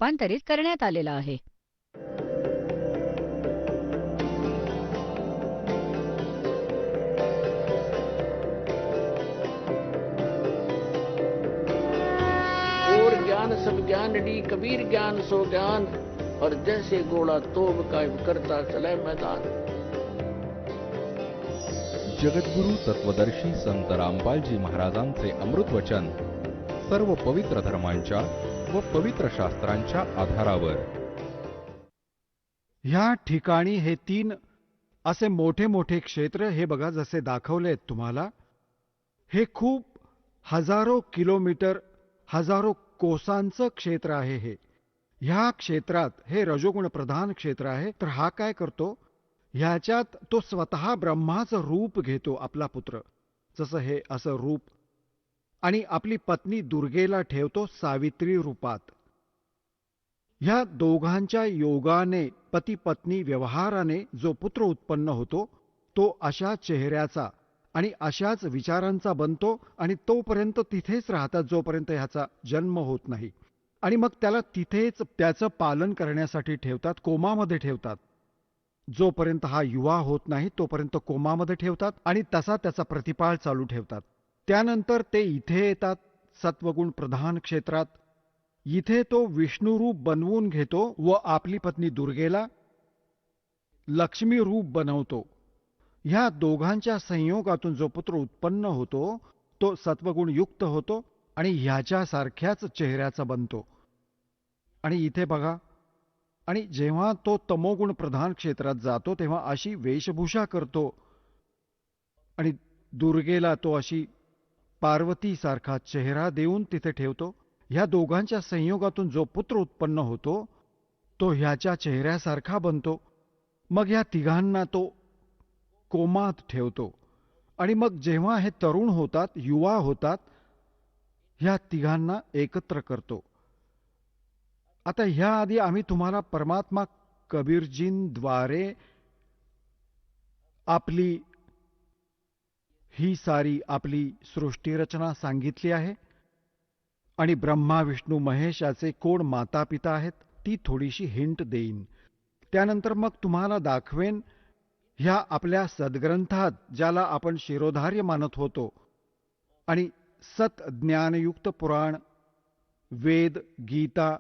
रूपांतरित करण्यात आलेला आहे. और ज्ञान सब ज्ञानडी कबीर ज्ञान सो ज्ञान और जैसे गोला तोब कायम करता चले मैदान. जगद्गुरु तत्वदर्शी संत रामपालजी महाराजांचे अमृत वचन सर्व पवित्र धर्मांच्या व पवित्र शास्त्रांच्या आधारावर. ह्या ठिकाणी हे 3 असे मोठे मोठे क्षेत्र हे बघा जसे दाखवलेत तुम्हाला. हे खूप हजारो किलोमीटर, हजारो कोसांचं क्षेत्र आहे हे. ह्या क्षेत्रात हे रजोगुण प्रधान क्षेत्र आहे. तर हा काय करतो, ह्याच्यात तो स्वतः ब्रह्माचं रूप घेतो, आपला पुत्र जसं हे असं रूप, आणि आपली पत्नी दुर्गेला ठेवतो सावित्री रूपात. ह्या दोघांच्या योगाने पती पत्नी व्यवहाराने जो पुत्र उत्पन्न होतो तो अशा चेहऱ्याचा आणि अशाच विचारांचा बनतो आणि तोपर्यंत तिथेच राहतात जोपर्यंत ह्याचा जन्म होत नाही. आणि मग त्याला तिथेच त्याचं पालन करण्यासाठी ठेवतात, कोमामध्ये ठेवतात. जोपर्यंत हा युवा होत नाही तोपर्यंत कोमामध्ये ठेवतात आणि तसा त्याचा प्रतिपाळ चालू ठेवतात. त्यानंतर ते इथे येतात सत्वगुण प्रधान क्षेत्रात. इथे तो विष्णुरूप बनवून घेतो व आपली पत्नी दुर्गेला लक्ष्मी रूप बनवतो. ह्या दोघांच्या संयोगातून जो पुत्र उत्पन्न होतो तो सत्वगुण युक्त होतो आणि ह्याच्यासारख्याच चेहऱ्याचा बनतो. आणि इथे बघा, आणि जेव्हा तो तमोगुण प्रधान क्षेत्रात जातो तेव्हा अशी वेशभूषा करतो आणि दुर्गेला तो अशी पार्वतीसारखा चेहरा देऊन तिथे ठेवतो. ह्या दोघांच्या संयोगातून जो पुत्र उत्पन्न होतो तो ह्याच्या चेहऱ्यासारखा बनतो. मग ह्या तिघांना तो कोमात ठेवतो आणि मग जेव्हा हे तरुण होतात, युवा होतात, ह्या तिघांना एकत्र करतो. आता ह्या आधी आम्ही तुम्हाला परमात्मा कबीरजींद्वारे आपली ही सारी आपली सृष्टीरचना सांगितली आहे आणि ब्रह्मा विष्णू महेशाचे कोण माता पिता आहेत ती थोडीशी हिंट देईन. त्यानंतर मग तुम्हाला दाखवेन ह्या आपल्या सद्ग्रंथात ज्याला आपण शिरोधार्य मानत होतो आणि सत ज्ञानयुक्त पुराण, वेद, गीता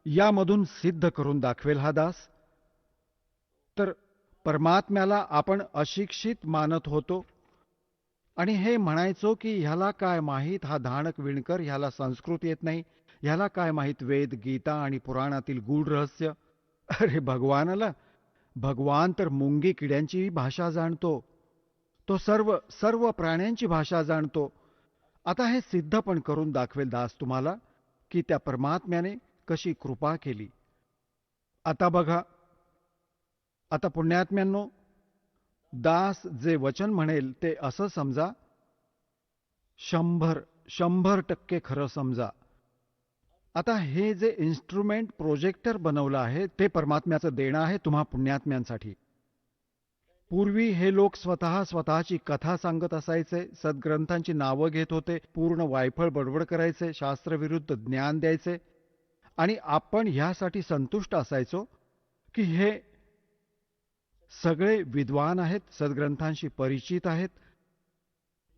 यामधून सिद्ध करून दाखवेल हा दास. तर परमात्म्याला आपण अशिक्षित मानत होतो आणि हे म्हणायचो की ह्याला काय माहीत, हा धाणक विणकर, ह्याला संस्कृत येत नाही, ह्याला काय माहीत वेद, गीता आणि पुराणातील गूढ रहस्य. अरे भगवान तर मुंगी किड्यांची भाषा जाणतो, तो सर्व सर्व प्राण्यांची भाषा जाणतो. आता हे सिद्ध पण करून दाखवेल दास तुम्हाला की त्या परमात्म्याने कशी कृपा केली. आता बघा, आता पुण्यात्म्यांनो, दास जे वचन म्हणेल ते असं समजा, 100% खरं समजा. आता हे जे इन्स्ट्रुमेंट प्रोजेक्टर बनवलं आहे ते परमात्म्याचं देणं आहे तुम्हा पुण्यात्म्यांसाठी. पूर्वी हे लोक स्वतःची कथा सांगत असायचे, सद्ग्रंथांची नावं घेत होते, पूर्ण वायफळ बडबड करायचे, शास्त्रविरुद्ध ज्ञान द्यायचे आणि आपण ह्यासाठी संतुष्ट असायचो की हे सगळे विद्वान आहेत, सद्ग्रंथांशी परिचित आहेत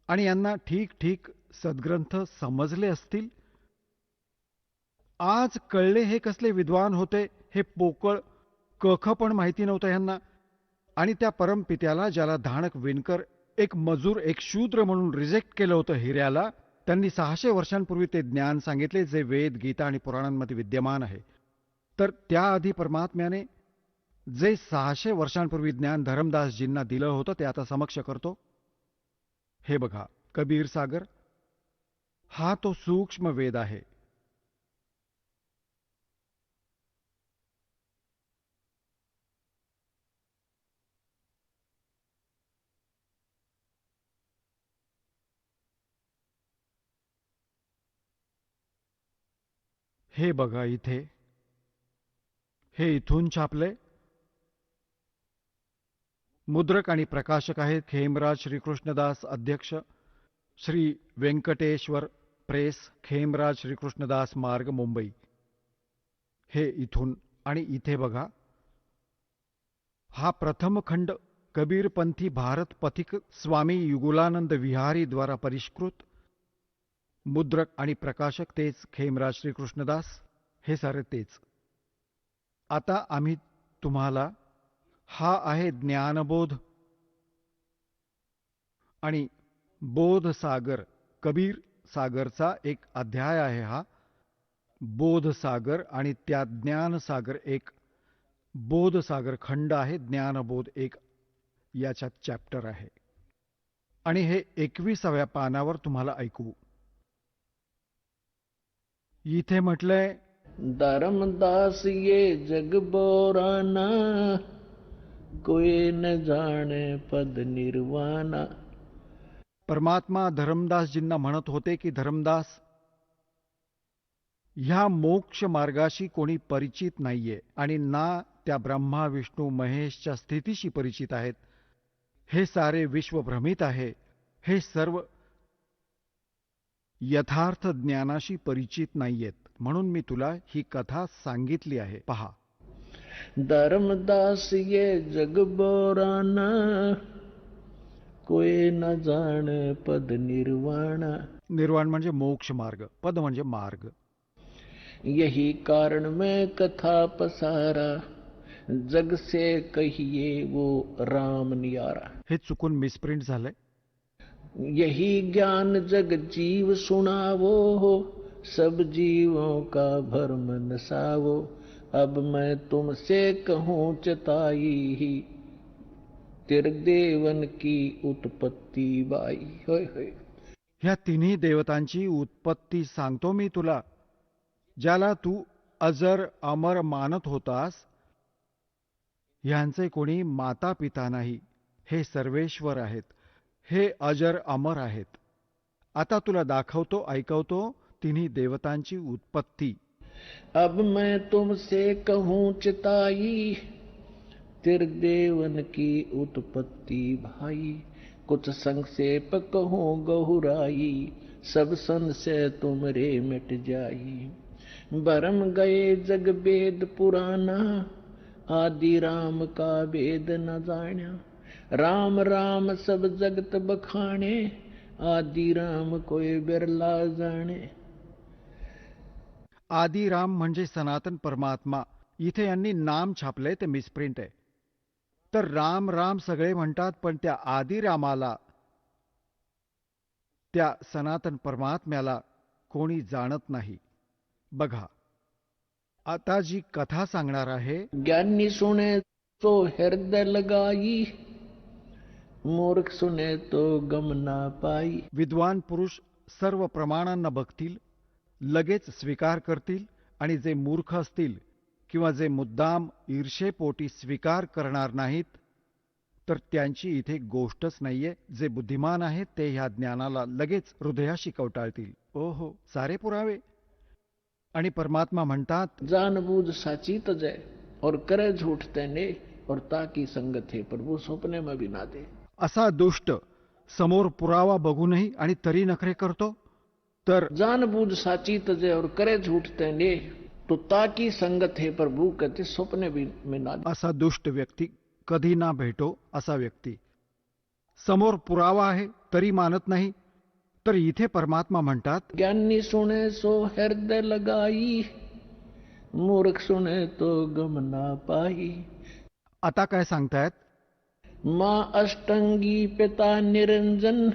आणि यांना ठीक ठीक सद्ग्रंथ समजले असतील. आज कळले हे कसले विद्वान होते, हे पोकळ कख पण माहिती नव्हतं ह्यांना. आणि त्या परमपित्याला ज्याला धाणक विणकर, एक मजूर, एक शूद्र म्हणून रिजेक्ट केलं होतं हिऱ्याला, त्यांनी 600 वर्षांपूर्वी ते ज्ञान सांगितले जे वेद, गीता आणि पुराणांमध्ये विद्यमान आहे. तर त्याआधी परमात्म्याने जे 600 वर्षांपूर्वी ज्ञान धरमदासजींना दिलं होतं ते आता समक्ष करतो. हे बघा, कबीर सागर हा तो सूक्ष्म वेद आहे. हे बघा इथे, हे इथून छापले. मुद्रक आणि प्रकाशक आहेत खेमराज श्रीकृष्णदास अध्यक्ष, श्री व्यंकटेश्वर प्रेस, खेमराज श्रीकृष्णदास मार्ग, मुंबई. हे इथून आणि इथे बघा, हा प्रथम खंड कबीरपंथी भारत पथिक स्वामी युगुलानंद विहारी द्वारा परिष्कृत, मुद्रक आणि प्रकाशक तेच खेमराज श्रीकृष्णदास, हे सारे तेच. आता आम्ही तुम्हाला, हा आहे ज्ञानबोध आणि बोध सागर, कबीर सागरचा एक अध्याय आहे हा बोध सागर, आणि त्या ज्ञान सागर एक बोध सागर खंड आहे, ज्ञानबोध एक याच्यात चॅप्टर आहे. आणि हे 21व्या पानावर तुम्हाला ऐकू. इथे म्हटलंय, धर्मदास ये जग बोराना, कोई न जाने पद निर्वाणा. परमात्मा धर्मदासजींना म्हणत होते की धर्मदास, ह्या मोक्ष मार्गाशी कोणी परिचित नाहीये आणि ना त्या ब्रह्मा विष्णू महेशच्या स्थितीशी परिचित आहेत. हे सारे विश्व भ्रमित आहे. हे सर्व यथार्थ ज्ञानाशी परिचित नाहीयेत. म्हणून मी तुला ही कथा सांगितली आहे. पहा, धर्मदास ये जग बोराना, कोई न जाने पद निर्वाणा. निर्वाण म्हणजे मोक्ष मार्ग, पद म्हणजे मार्ग. यही कारण मैं कथा पसारा, जग से कहिए वो राम नियारा. हे चुकून मिसप्रिंट झालंय. यही ज्ञान जग जीव सुनावो हो, सब जीवों का भरम नसावो. अब मैं तुमसे कहूँ चताई ही, त्रिदेवन की उत्पत्ति बाई. होय होय. ह्या तिन्ही देवतांची उत्पत्ती सांगतो मी तुला, ज्याला तू अजर अमर मानत होतास. ह्यांचे कोणी माता पिता नाही. हे सर्वेश्वर आहेत. हे अजर अमर आहेत. आता तुला दाखवतो, ऐकवतो तिन्ही देवतांची उत्पत्ती. अब मैं तुमसे कहूँ चिताई, त्रिदेवन की उत्पत्ति भाई. कुछ संक्षेप कहूँ गहुराई, सब संशय तुमरे मिट जाई. भरम गए जग वेद पुराना, आदि राम का वेद न जाण्या. राम राम सब जगत बखाणे, आदि राम कोई बिरला जाणे. आदि राम म्हणजे सनातन परमात्मा. इथे यांनी नाम छापलंय, ते मिसप्रिंट आहे. तर राम राम सगळे म्हणतात, पण त्या आदि रामाला, त्या सनातन परमात्म्याला कोणी जाणत नाही. बघा, आता जी कथा सांगणार आहे, ज्ञानी सुने तो हृदय लगाई, मूर्ख सुने तो गम ना पाई. विद्वान पुरुष सर्व प्रमाणांना बघतील, लगेच स्वीकार करतील, आणि जे मूर्ख असतील किंवा जे मुद्दाम ईर्षेपोटी स्वीकार करणार नाहीत, तर त्यांची इथे गोष्टच नाहीये. जे बुद्धिमान आहेत ते ह्या ज्ञानाला लगेच हृदयाशी कवटाळतील. ओहो, सारे पुरावे. आणि परमात्मा म्हणतात, जानबूझ साची तजय और करे झूठ तेने, और ताकी संगत है प्रभु स्वप्ने में भी ना दे. असा दुष्ट समोर पुरावा बघूनही आणि तरी नखरे करतो, तर जानबूझ साची तजय और करे झूठ तेने, तो ताकी संगत है प्रभु कहते स्वप्ने भी में ना दे. असा दुष्ट व्यक्ती कधी ना भेटो. असा व्यक्ती समोर पुरावा आहे तरी मानत नाही. तर इथे परमात्मा म्हणतात, ज्ञानी सुने सो हृदय लगाई, मूर्ख सुने तो गम ना पाई. आता काय सांगतायत, माँ अष्टंगी पिता निरंजन,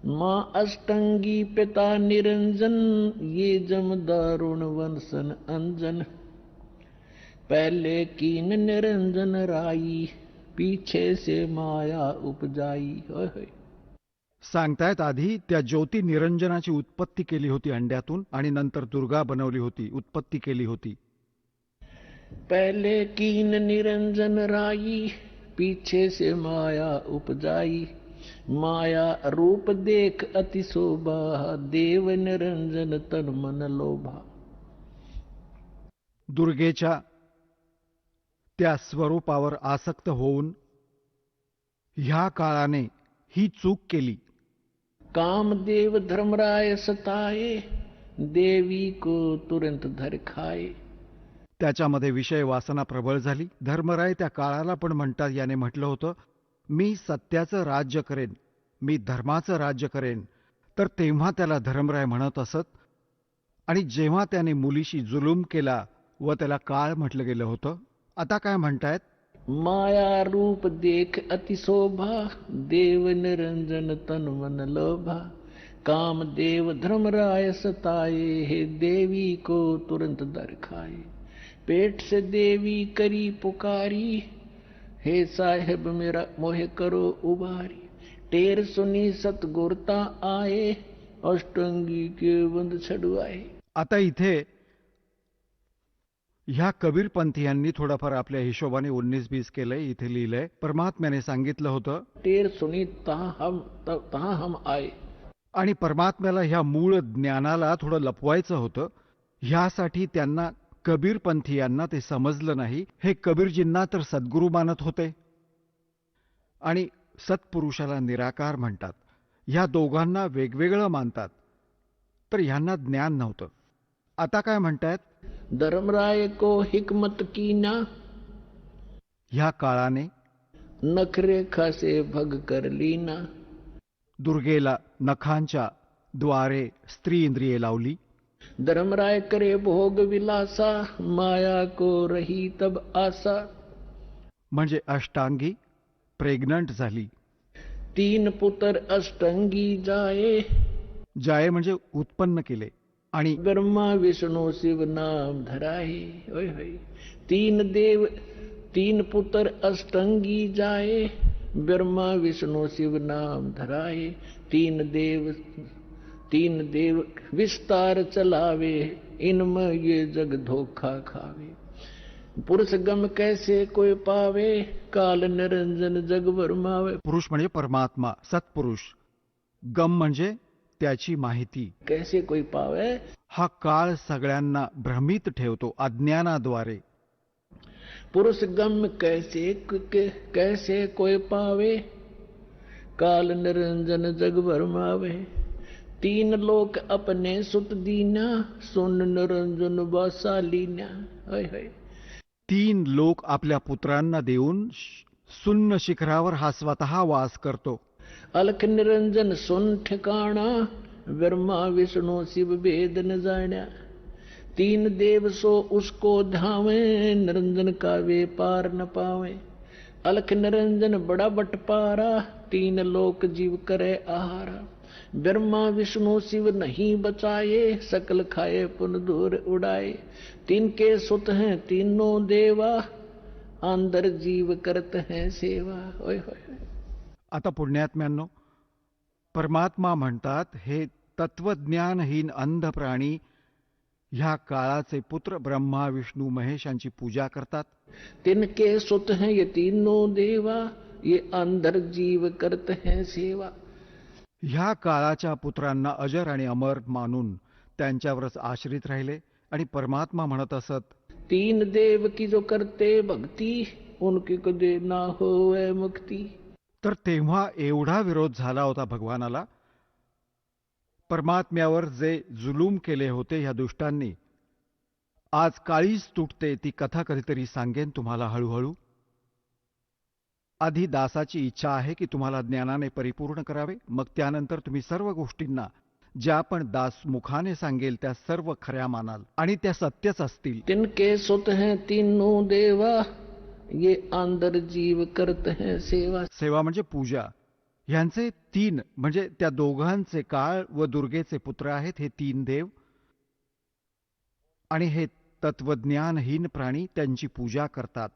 माँ अष्टंगी पिता निरंजन, ये जम दारुण वंशन अंजन. पहले कीन निरंजन राई, पीछे से माया उपजाई. होय होय. सांगतायत, आधी त्या ज्योती निरंजनाची उत्पत्ती केली होती अंड्यातून, आणि नंतर दुर्गा बनवली होती, उत्पत्ती केली होती. पहले कीन निरंजन राई, पीछे से माया उपजाई. माया रूप देख अति शोभा, देव निरंजन तन मन लोभा. दुर्गेच्या त्या स्वरूपावर आसक्त होऊन ह्या काळाने ही चूक केली. कामदेव धर्मराय सताये, देवी को तुरंत धर खाए. त्याच्यामध्ये विषय वासना प्रबळ झाली. धर्मराय त्या काळाला पण म्हणतात, याने म्हटलं होतं, मी सत्याचं राज्य करेन, मी धर्माचं राज्य करेन. तर तेव्हा त्याला धर्मराय म्हणत असत. आणि जेव्हा त्याने मुलीशी जुलूम केला व त्याला काळ म्हटलं गेलं होतं, आता काय म्हणतायत? माया रूप देख अति शोभा, देव निरंजन तन मन लोभा. काम देव धर्मराय सताए, हे देवी को तुरंत दर खाए. पेट से देवी करी पुकारी, हे साहेब मेरा मोह करो उबारी. टेर सुनी सतगुरता आए, अष्टंगी के बंद छडवाए. आता इथे ह्या कबीरपंथीयांनी थोडाफार आपल्या हिशोबाने 19-20 केलंय. इथे लिहिलंय, परमात्म्याने सांगितलं होतं टेर सुनी तहाँ हम आए. आणि परमात्म्याला ह्या मूळ ज्ञानाला थोडं लपवायचं होतं. ह्यासाठी त्यांना, कबीरपंथीयांना ते समजलं नाही. हे कबीरजींना तर सद्गुरू मानत होते आणि सत्पुरुषाला निराकार म्हणतात. ह्या दोघांना वेगवेगळं मानतात. तर ह्यांना ज्ञान नव्हतं. आता काय म्हणतायत? धर्मराय को हिकमत कीना, ह्या काळाने नखरे खासे भग कर लीना. दुर्गेला नखांच्या द्वारे स्त्री इंद्रिये लावली. धर्मराय करे भोग विलासा, माया को रही तब आसा. म्हणजे अष्टांगी प्रेग्नंट झाली. 3 पुत्र अष्टंगी जाए, जाये म्हणजे उत्पन्न केले. आणि ब्रह्मा विष्णु शिव नाम धराए. ओय होय. 3 पुत्र अष्टंगी जाए, ब्रह्मा विष्णु शिव नाम धराए. 3 देव विस्तार चलावे, इनमें ये जग धोखा खावे. पुरुष गम कैसे कोई पावे, काल निरंजन जग भरमावे. पुरुष म्हणजे परमात्मा, सत्पुरुष. गम म्हणजे त्याची माहिती. कैसे कोई पावे, हा काळ सगळ्यांना भ्रमित ठेवतो अज्ञानाद्वारे. पुरुष गम कैसे कोई पावे, काल निरंजन जग भरमावे. 3 लोक अपने सुत दीना, सुन निरंजन बसा लीना. होय होय. 3 लोक आपल्या पुत्रांना देऊन सुन्न शिखरावर हा स्वतः वास करतो. अलख निरंजन सुन ठिकाणा, ब्रह्मा विष्णु शिव भेद न जाण्या. 3 देव सो उसको धावे, निरंजन का व्यापार न पावे. अलख निरंजन बड़ा बटपारा, 3 लोक जीव करे आहारा. ब्रह्मा विष्णु शिव नहीं बचाए, सकल खाए पुन दूर उड़ाए. 3 के सुत हैं तीनों देवा, अंदर जीव करत हैं सेवा. ओय होय. आता पुण्यात्म्यांनो, परमात्मा म्हणतात, हे तत्वज्ञानहीन अंध प्राणी ह्या काळाचे पुत्र ब्रह्मा विष्णू महेश यांची पूजा करतात. तिनके सुत हैं ये तीनों देवा, ये अंदर जीव करते हैं सेवा. ह्या काळाच्या पुत्रांना अजर आणि अमर मानून त्यांच्यावरच आश्रित राहिले. आणि परमात्मा म्हणत असत, 3 देव की जो करते भक्ती, उनकी कदे ना होए मुक्ती. तर तेव्हा एवढा विरोध झाला होता भगवानाला. परमात्म्यावर जे जुलूम केले होते ह्या दुष्टांनी. आज काळीच तुटते ती कथा कधीतरी सांगेन तुम्हाला हळूहळू. आधी दासाची इच्छा आहे की तुम्हाला ज्ञानाने परिपूर्ण करावे, मग त्यानंतर तुम्ही सर्व गोष्टींना ज्या पण दास मुखाने सांगेल त्या सर्व खऱ्या मानाल आणि त्या सत्यच असतील. तिनके सुत हैं तीनों देवा, ये अंदर जीव करते हैं सेवा. सेवा म्हणजे पूजा. ह्यांचे 3 म्हणजे त्या दोघांचे, काळ व दुर्गेचे पुत्र आहेत हे 3 देव. आणि हे तत्वज्ञानहीन प्राणी त्यांची पूजा करतात.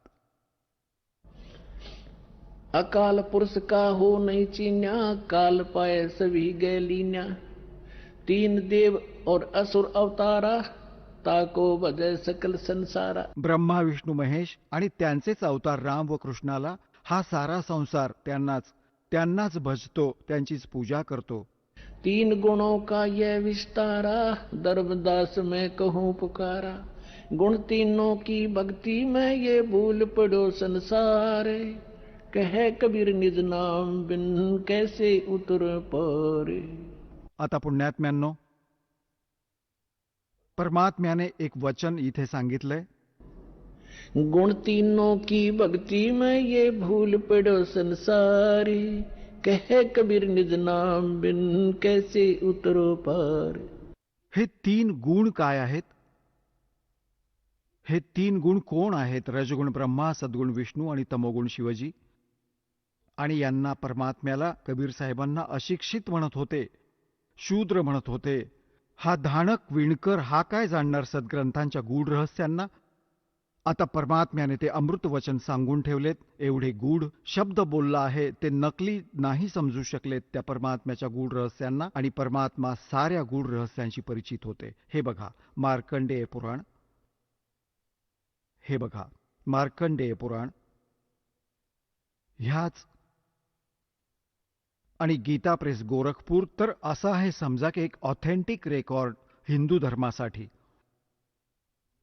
अकाल पुरुष का हो नहीं चीन्या, काल पाए सभी गए लीन्या. 3 देव और असुर अवतारा, ताको भजय सकल संसारा. ब्रह्मा विष्णू महेश आणि त्यांचेच अवतार राम व कृष्णाला हा सारा संसार त्यांनाच भजतो, त्यांचीच पूजा करतो. 3 गुणों का यह विस्तारा, धर्मदास मैं कहूँ पुकारा. गुण तीनों की भक्ति में ये भूल पड़ो संसार. कहे कबीर निज नाम बिन कैसे उतर पारे. आता पुण्यात्म्यांनो, परमात्म्याने एक वचन इथे सांगितलंय, गुण तीनों की भक्ति में ये भूल पड़ो संसारी, कहे कबीर निज नाम बिन कैसे उतरो पार. हे 3 गुण काय आहेत? हे 3 गुण कोण आहेत? रजगुण ब्रह्मा, सद्गुण विष्णू आणि तमोगुण शिवजी. आणि यांना परमात्म्याला कबीर साहेबांना अशिक्षित म्हणत होते, शूद्र म्हणत होते. हा धाणक विणकर हा काय जाणणार सद्ग्रंथांच्या गूढ रहस्यांना? आता परमात्म्याने ते अमृत वचन सांगून ठेवलेत. एवढे गूढ शब्द बोलला आहे, ते नकली नाही समजू शकलेत त्या परमात्म्याच्या गूढ रहस्यांना. आणि परमात्मा साऱ्या गूढ रहस्यांशी परिचित होते. हे बघा मार्कंडेय पुराण, हे बघा मार्कंडेय पुराण, ह्याच आणि गीता प्रेस गोरखपूर. तर असं आहे समजा की एक ऑथेंटिक रेकॉर्ड हिंदू धर्मासाठी.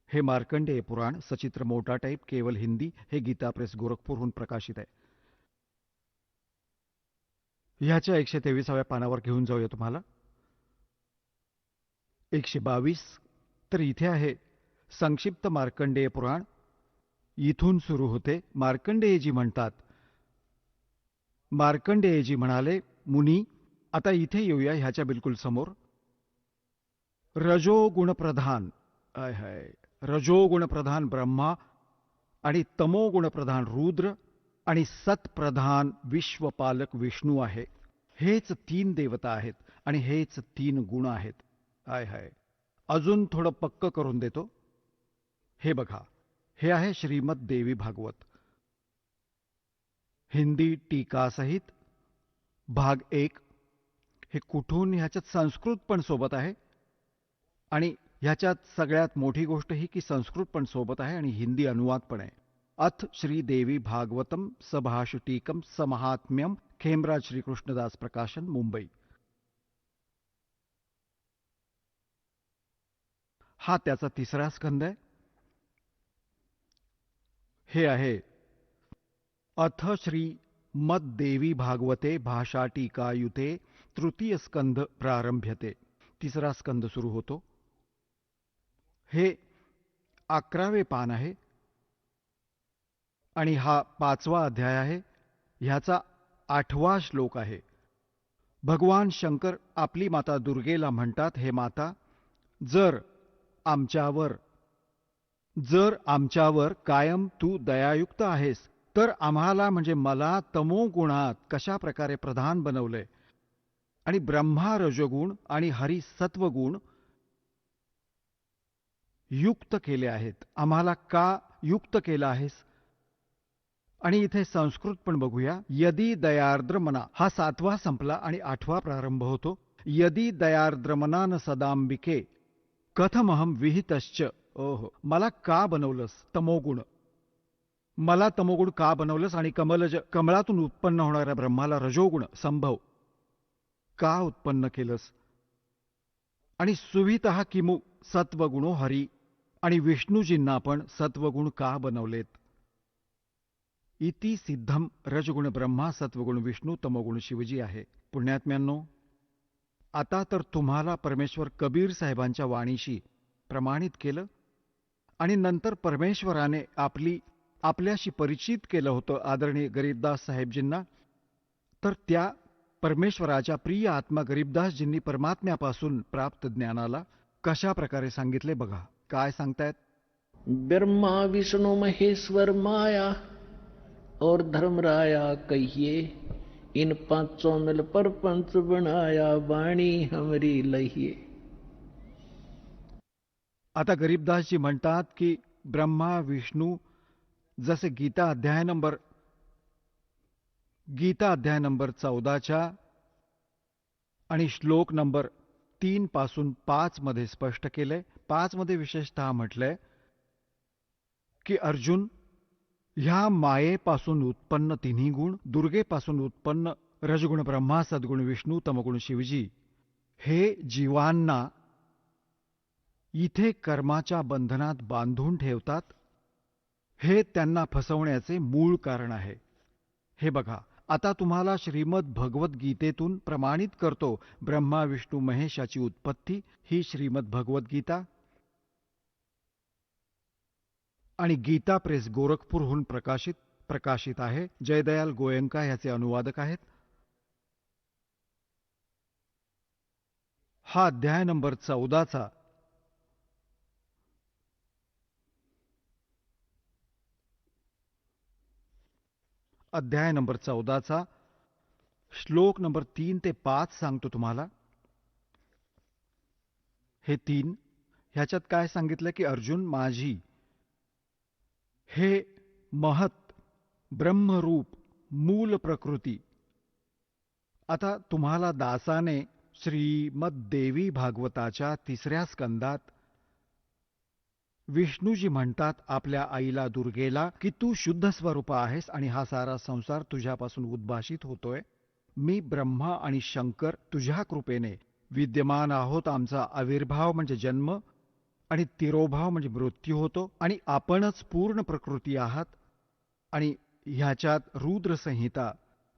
हे मार्कंडेय पुराण सचित्र मोठा टाईप केवळ हिंदी, हे गीता प्रेस गोरखपूरहून प्रकाशित आहे. ह्याच्या 123व्या पानावर घेऊन जाऊया तुम्हाला. 122. तर इथे आहे संक्षिप्त मार्कंडेय पुराण. इथून सुरू होते. मार्कंडेयजी म्हणतात, मार्कंडेयजी म्हणाले, मुनी आता इथे येऊया ह्याच्या बिलकुल समोर. रजोगुणप्रधान रजोगुणप्रधान ब्रह्मा आणि तमोगुणप्रधान रुद्र आणि सत्प्रधान विश्वपालक विष्णू आहे. हेच 3 देवता आहेत आणि हेच 3 गुण आहेत. अजून थोडं पक्क करून देतो. हे बघा, हे आहे श्रीमद देवी भागवत हिंदी टीकासहित भाग 1. हे कुठून? ह्याच्यात संस्कृत पण सोबत आहे. आणि ह्याच्यात सगळ्यात मोठी गोष्ट ही की संस्कृत पण सोबत आहे आणि हिंदी अनुवाद पण आहे. अथ श्रीदेवी भागवतम सभाषुटीकम समहात्म्यम, खेमराज श्रीकृष्णदास प्रकाशन, मुंबई. हा त्याचा 3रा स्कंद आहे. हे आहे अथ श्री मद्देवी भागवते भाषाटीकायुते तृतीय स्कंद प्रारंभ्यते. 3रा स्कंद सुरू होतो. हे 11वे पान आहे आणि हा 5वा अध्याय आहे. ह्याचा 8वा श्लोक आहे. भगवान शंकर आपली माता दुर्गेला म्हणतात, हे माता, जर आमच्यावर कायम तू दयायुक्त आहेस तर आम्हाला म्हणजे मला तमोगुणात कशा प्रकारे प्रधान बनवलंय आणि ब्रह्मा रजोगुण आणि हरी सत्वगुण युक्त केले आहेत, आम्हाला का युक्त केलं आहेस? आणि इथे संस्कृत पण बघूया. यदी दयार्द्रमना, हा 7वा संपला आणि 8वा प्रारंभ होतो. यदी दयार्द्रमना न सदांबिके कथमहम विहितश्च. ओहो, मला का बनवलंस तमोगुण? मला तमोगुण का बनवलंस? आणि कमळातून उत्पन्न होणाऱ्या ब्रह्माला रजोगुण संभव का उत्पन्न केलंस? आणि सुवितः किमु सत्वगुणो हरी, आणि विष्णूजींना पण सत्वगुण का बनवलेत? इति सिद्धम रजगुण ब्रह्मा, सत्वगुण विष्णू, तमोगुण शिवजी आहे. पुण्यात्म्यांनो, आता तर तुम्हाला परमेश्वर कबीर साहेबांच्या वाणीशी प्रमाणित केलं आणि नंतर परमेश्वराने आपल्याशी परिचित केलं होतं आदरणीय गरीबदास साहेबजींना. तर त्या परमेश्वराच्या प्रिय आत्मा गरीबदासजींनी परमात्म्यापासून प्राप्त ज्ञानाला कशा प्रकारे सांगितले बघा. काय सांगतायत? ब्रह्मा विष्णु महेश्वर माया और धर्मराया कहिए, इन पांचों मिल परपंच बनाया, वाणी हमरी लहिए. आता गरीबदासजी म्हणतात की ब्रह्मा विष्णू, जसे गीता अध्याय नंबर 14च्या आणि श्लोक नंबर 3 पासून 5 मध्ये स्पष्ट केलंय. 5 मध्ये विशेषतः म्हटलंय की अर्जुन, ह्या मायेपासून उत्पन्न 3 गुण, दुर्गेपासून उत्पन्न रजगुण ब्रह्मा, सद्गुण विष्णू, तमगुण शिवजी, हे जीवांना इथे कर्माच्या बंधनात बांधून ठेवतात. हे त्यांना फसवण्याचे मूळ कारण आहे. हे बघा, आता तुम्हाला श्रीमद भगवद्गीतेतून प्रमाणित करतो. ब्रह्मा विष्णू महेशाची उत्पत्ती ही श्रीमद भगवद्गीता आणि गीता प्रेस गोरखपूरहून प्रकाशित आहे. जयदयाल गोयंका ह्याचे अनुवादक आहेत. हा अध्याय नंबर 14चा श्लोक नंबर 3 ते 5 सांगतो तुम्हाला. हे 3 ह्याच्यात काय सांगितलं की अर्जुन माझी हे महत ब्रह्मरूप मूल प्रकृती. आता तुम्हाला दासाने श्रीमद देवी भागवताच्या 3ऱ्या स्कंदात विष्णूजी म्हणतात आपल्या आईला दुर्गेला की तू शुद्ध स्वरूप आहेस आणि हा सारा संसार तुझ्यापासून उद्भाषित होतोय. मी ब्रह्मा आणि शंकर तुझ्या कृपेने विद्यमान आहोत. आमचा आविर्भाव म्हणजे जन्म आणि तिरोभाव म्हणजे मृत्यू होतो आणि आपणच पूर्ण प्रकृती आहात. आणि ह्याच्यात रुद्र संहिता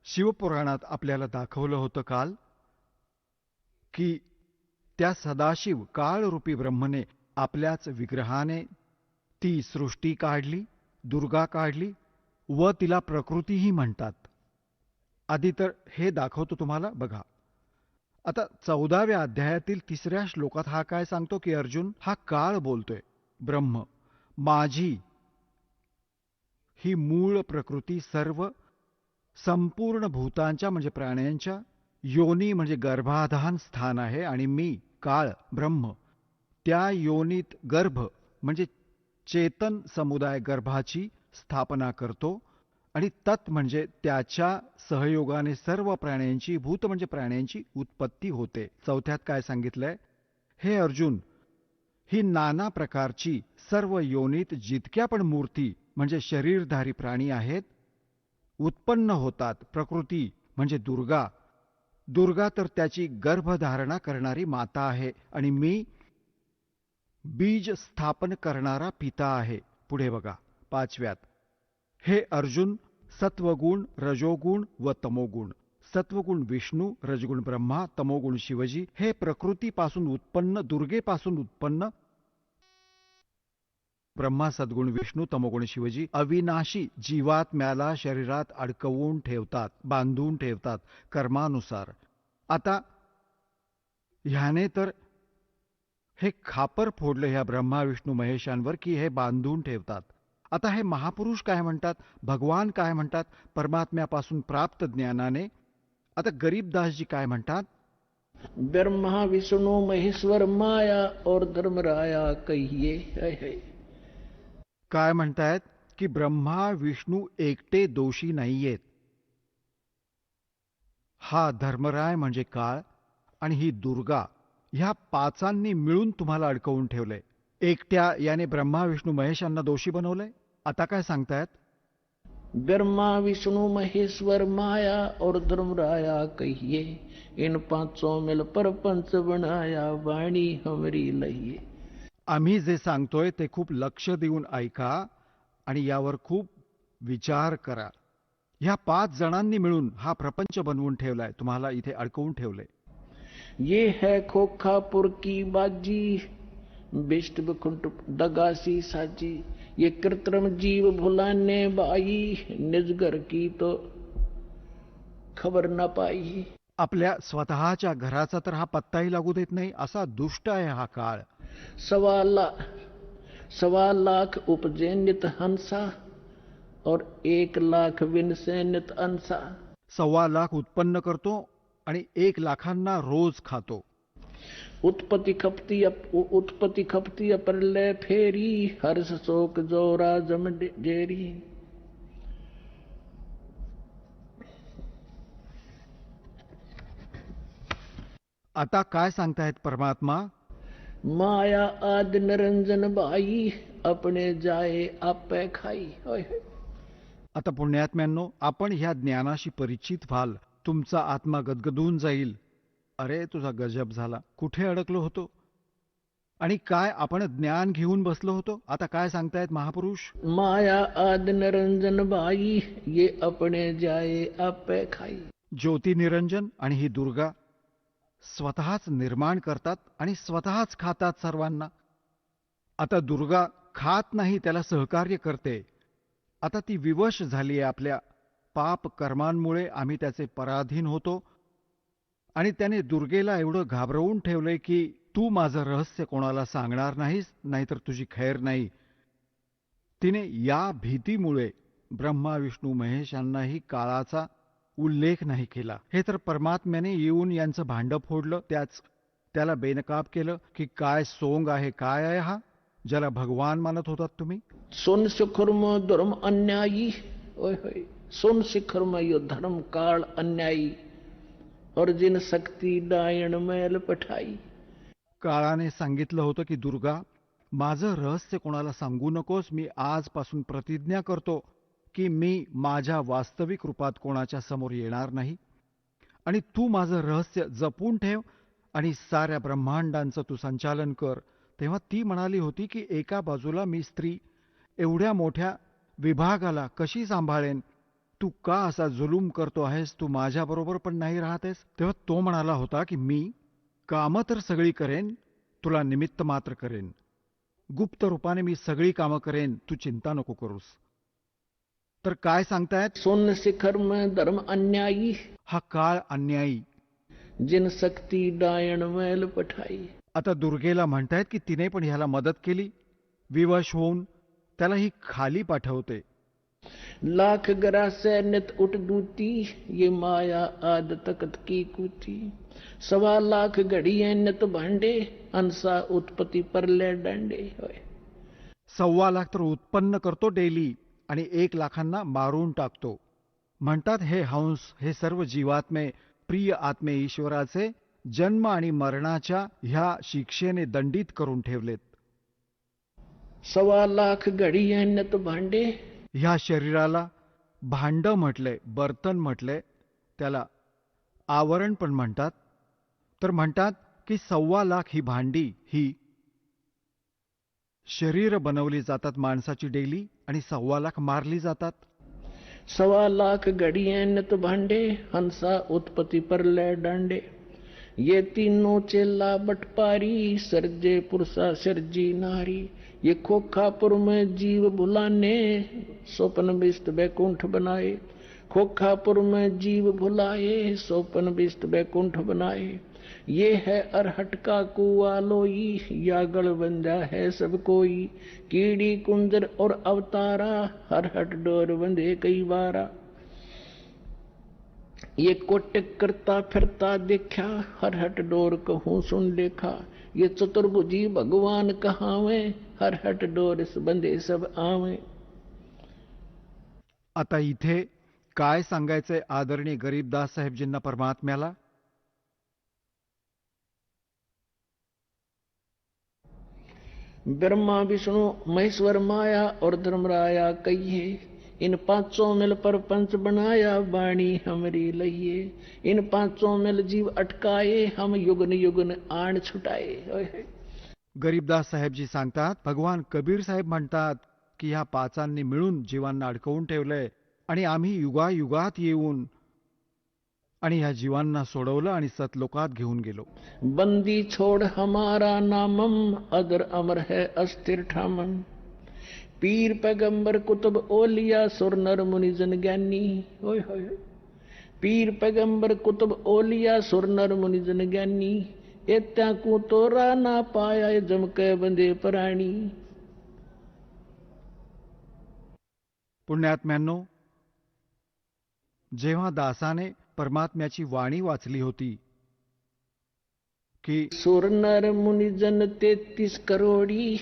शिवपुराणात आपल्याला दाखवलं होतं काल की त्या सदाशिव काळरूपी ब्रह्मने आपल्याच विग्रहाने ती सृष्टी काढली, दुर्गा काढली व तिला प्रकृतीही म्हणतात. आधी तर हे दाखवतो तुम्हाला बघा. आता 14व्या अध्यायातील 3ऱ्या श्लोकात हा काय सांगतो की अर्जुन हा काळ बोलतोय. ब्रह्म माझी ही मूळ प्रकृती सर्व संपूर्ण भूतांच्या म्हणजे प्राण्यांच्या योनी म्हणजे गर्भाधान स्थान आहे आणि मी काळ ब्रह्म त्या योनीत गर्भ म्हणजे चेतन समुदाय गर्भाची स्थापना करतो आणि तत् म्हणजे त्याच्या सहयोगाने सर्व प्राण्यांची भूत म्हणजे प्राण्यांची उत्पत्ती होते. 4थ्यात काय सांगितलंय, हे अर्जुन ही नाना प्रकारची सर्व योनीत जितक्या पण मूर्ती म्हणजे शरीरधारी प्राणी आहेत उत्पन्न होतात. प्रकृती म्हणजे दुर्गा, दुर्गा तर त्याची गर्भधारणा करणारी माता आहे आणि मी बीज स्थापन करणारा पिता आहे. पुढे बघा 5व्यात, हे अर्जुन सत्वगुण रजोगुण व तमोगुण, सत्वगुण विष्णू, रजगुण ब्रह्मा, तमोगुण शिवजी हे प्रकृतीपासून उत्पन्न दुर्गेपासून उत्पन्न ब्रह्मा सद्गुण विष्णू तमोगुण शिवजी अविनाशी जीवात्म्याला शरीरात अडकवून ठेवतात, बांधून ठेवतात कर्मानुसार. आता ह्याने तर हे खापर फोडलं ह्या ब्रह्मा विष्णू महेशांवर की हे बांधून ठेवतात. आता हे महापुरुष काय म्हणतात, भगवान काय म्हणतात परमात्म्यापासून प्राप्त ज्ञानाने. आता गरीबदासजी काय म्हणतात, ब्रह्मा विष्णु महेश्वर माया और धर्मराया कहिए. है, है. काय म्हणतायत की ब्रह्मा विष्णू एकटे दोषी नाहीयेत. हा धर्मराय म्हणजे काळ आणि ही दुर्गा ह्या पाचांनी मिळून तुम्हाला अडकवून ठेवलंय. एकट्या याने ब्रह्मा विष्णू महेशांना दोषी बनवलंय. आता काय सांगतायत, ब्रह्मा विष्णु महेश्वर माया और धर्मराया कहिए, इन पांचों मिल परपंच बनाया वाणी हमरी लहिए. आम्ही जे सांगतोय ते खूप लक्ष देऊन ऐका आणि यावर खूप विचार करा. ह्या 5 जणांनी मिळून हा प्रपंच बनवून ठेवलाय, तुम्हाला इथे अडकवून ठेवलंय. ये है खोखापुर की बाजी, बिष्ट बखुंट दगासी साजी, ये कृत्रिम जीव भुलाने बाई, निजगर की तो खबर न पाई. आपल्या स्वतःच्या घराचा तर हा पत्ताही लागू देत नाही, असा दुष्ट आहे हा काळ. सवा लाख उपजे नित हंसा और 1 लाख विनसे नित अंसा. 1.25 लाख उत्पन्न करतो आणि 1 लाखांना रोज खातो. उत्पत्ति खपती प्रलय फेरी, हर्ष शोक जोरा जम जेरी. आता काय सांगतायत परमात्मा, माया आद निरंजन बाई, अपने जाए आपे खाई. होय होय. आता पुण्यात्म्यांनो, आपण ह्या ज्ञानाशी परिचित व्हाल, तुमचा आत्मा गदगदून जाईल. अरे तुझा गजब झाला, कुठे अडकलो होतो आणि काय आपण ज्ञान घेऊन बसलो होतो. आता काय सांगतायत महापुरुष, माया आद निरंजन बाई, ये अपने जाए आपे खाई. ज्योती निरंजन आणि ही दुर्गा स्वतःच निर्माण करतात आणि स्वतःच खातात सर्वांना. आता दुर्गा खात नाही त्याला सहकार्य करते. आता ती विवश झाली आहे आपल्या पाप कर्मांमुळे. आम्ही त्याचे पराधीन होतो आणि त्याने दुर्गेला एवढं घाबरवून ठेवलंय की तू माझं रहस्य कोणाला सांगणार नाहीस, नाहीतर तुझी खैर नाही. तिने या भीतीमुळे ब्रह्मा विष्णू महेश यांनाही काळाचा उल्लेख नाही केला. हे तर परमात्म्याने येऊन यांचं भांडं फोडलं, त्याला बेनकाब केलं की काय सोंग आहे, काय आहे हा ज्याला भगवान मानत होतात तुम्ही. सोन शिखर में धर्म अन्यायी, ओए होए, सोन शिखर में यो धर्म काल अन्यायी, और जिन शक्ति डायण मैल पठाई. काळाने सांगितलं होतं की दुर्गा, माझं रहस्य कोणाला सांगू नकोस. मी आजपासून प्रतिज्ञा करतो की मी माझ्या वास्तविक रूपात कोणाच्या समोर येणार नाही आणि तू माझं रहस्य जपून ठेव आणि साऱ्या ब्रह्मांडांचं तू संचालन कर. तेव्हा ती म्हणाली होती की एका बाजूला मी स्त्री एवढ्या मोठ्या विभागाला कशी सांभाळेन, तू का असा जुलूम करतो आहेस, तू माझ्याबरोबर पण नाही राहतेस. तेव्हा तो म्हणाला होता की मी कामं तर सगळी करेन, तुला निमित्त मात्र करेन. गुप्त रूपाने मी सगळी कामं करेन, तू चिंता नको करूस. तर काय सांगतायत? सोन शिखर में धर्म अन्यायी, हा काळ अन्यायी. जिन शक्ति डायण मैल पठाई. आता दुर्गेला म्हणतायत की तिने पण ह्याला मदत केली. विवश होऊन त्याला ही खाली पाठवते. लाख ग्रासे नित उठ दूती, ये माया आद तकत की कूती. 1.25 लाख घड़िये नित भांडे, अंसा उत्पत्ति पर ले डांडे. 1.25 लाख तर उत्पन्न करतो डेली आणि 1 लाखांना मारून टाकतो. म्हणतात हे हंस, हे सर्व जीवात्मे, प्रिय आत्मे ईश्वराचे जन्म आणि मरणाच्या ह्या शिक्षेने दंडित करून ठेवलेत. 1.25 लाख घड़िये नित भांडे. ह्या शरीराला भांड म्हटले, बर्तन म्हटले, त्याला आवरण पण म्हणतात. तर म्हणतात की 1.25 लाख ही भांडी, ही शरीर बनवली जातात माणसाची डेली आणि 1.25 लाख मारली जातात. 1.25 लाख घड़िये नित भांडे, हंसा उत्पत्ति पर ले डांडे. ये तीनों चेला बटपारी, सर्जे पुरुषा सर्जी नारी. ये खोखापुर में जीव भुलाने, स्वप्न विष्ट बैकुंठ बनाए. खोखापुर में जीव भुलाए, स्वप्न विष्ट बैकुंठ बनाए. ये है अरहट का कुआ लोई, या गढ़बंधा है सब कोई. कीड़ी कुंजर और अवतारा, हरहट डोर बंधे कई बारा. ये कोटिक करता फिरता देखा, हरहट डोर कहूँ सुन लेखा. ये चतुर्भुजी भगवान कहावे, हरहट डोर बंधे सब आवे. आता इथे काय सांगायचंय आदरणीय गरीबदास साहेबजींना परमात्म्याला? ब्रह्मा विष्णु महेश्वर माया और धर्मराया कहिए. इन पांचों मिल पर पंच बनाया, वाणी हमरी लइए. इन पांचों मिल जीव अटकाए, हम युगन युगन आण छुटाए. गरीबदास साहेबजी सांगतात, भगवान कबीर साहेब म्हणतात की ह्या पाचांनी मिळून जीवांना अडकवून ठेवलंय आणि आम्ही युगायुगात येऊन आणि ह्या जीवांना सोडवलं आणि सतलोकात घेऊन गेलो. बंदी छोड़ हमारा नामम, अदर अमर है अस्थिर ठामम. पीर पैगंबर कुतुब ओलिया, सुर नर मुनि जन ज्ञानी. ओए होए. पीर पैगंबर कुतुब ओलिया, सुर नर मुनि जन ज्ञानी. एत्या को तोरा ना पाया, जम के बंदे प्राणी. पुण्यात्म्यांनो, जेव्हा दासाने परमात्म्याची वाणी वाचली होती की सुर नर मुनि जन 33 करोड़ी,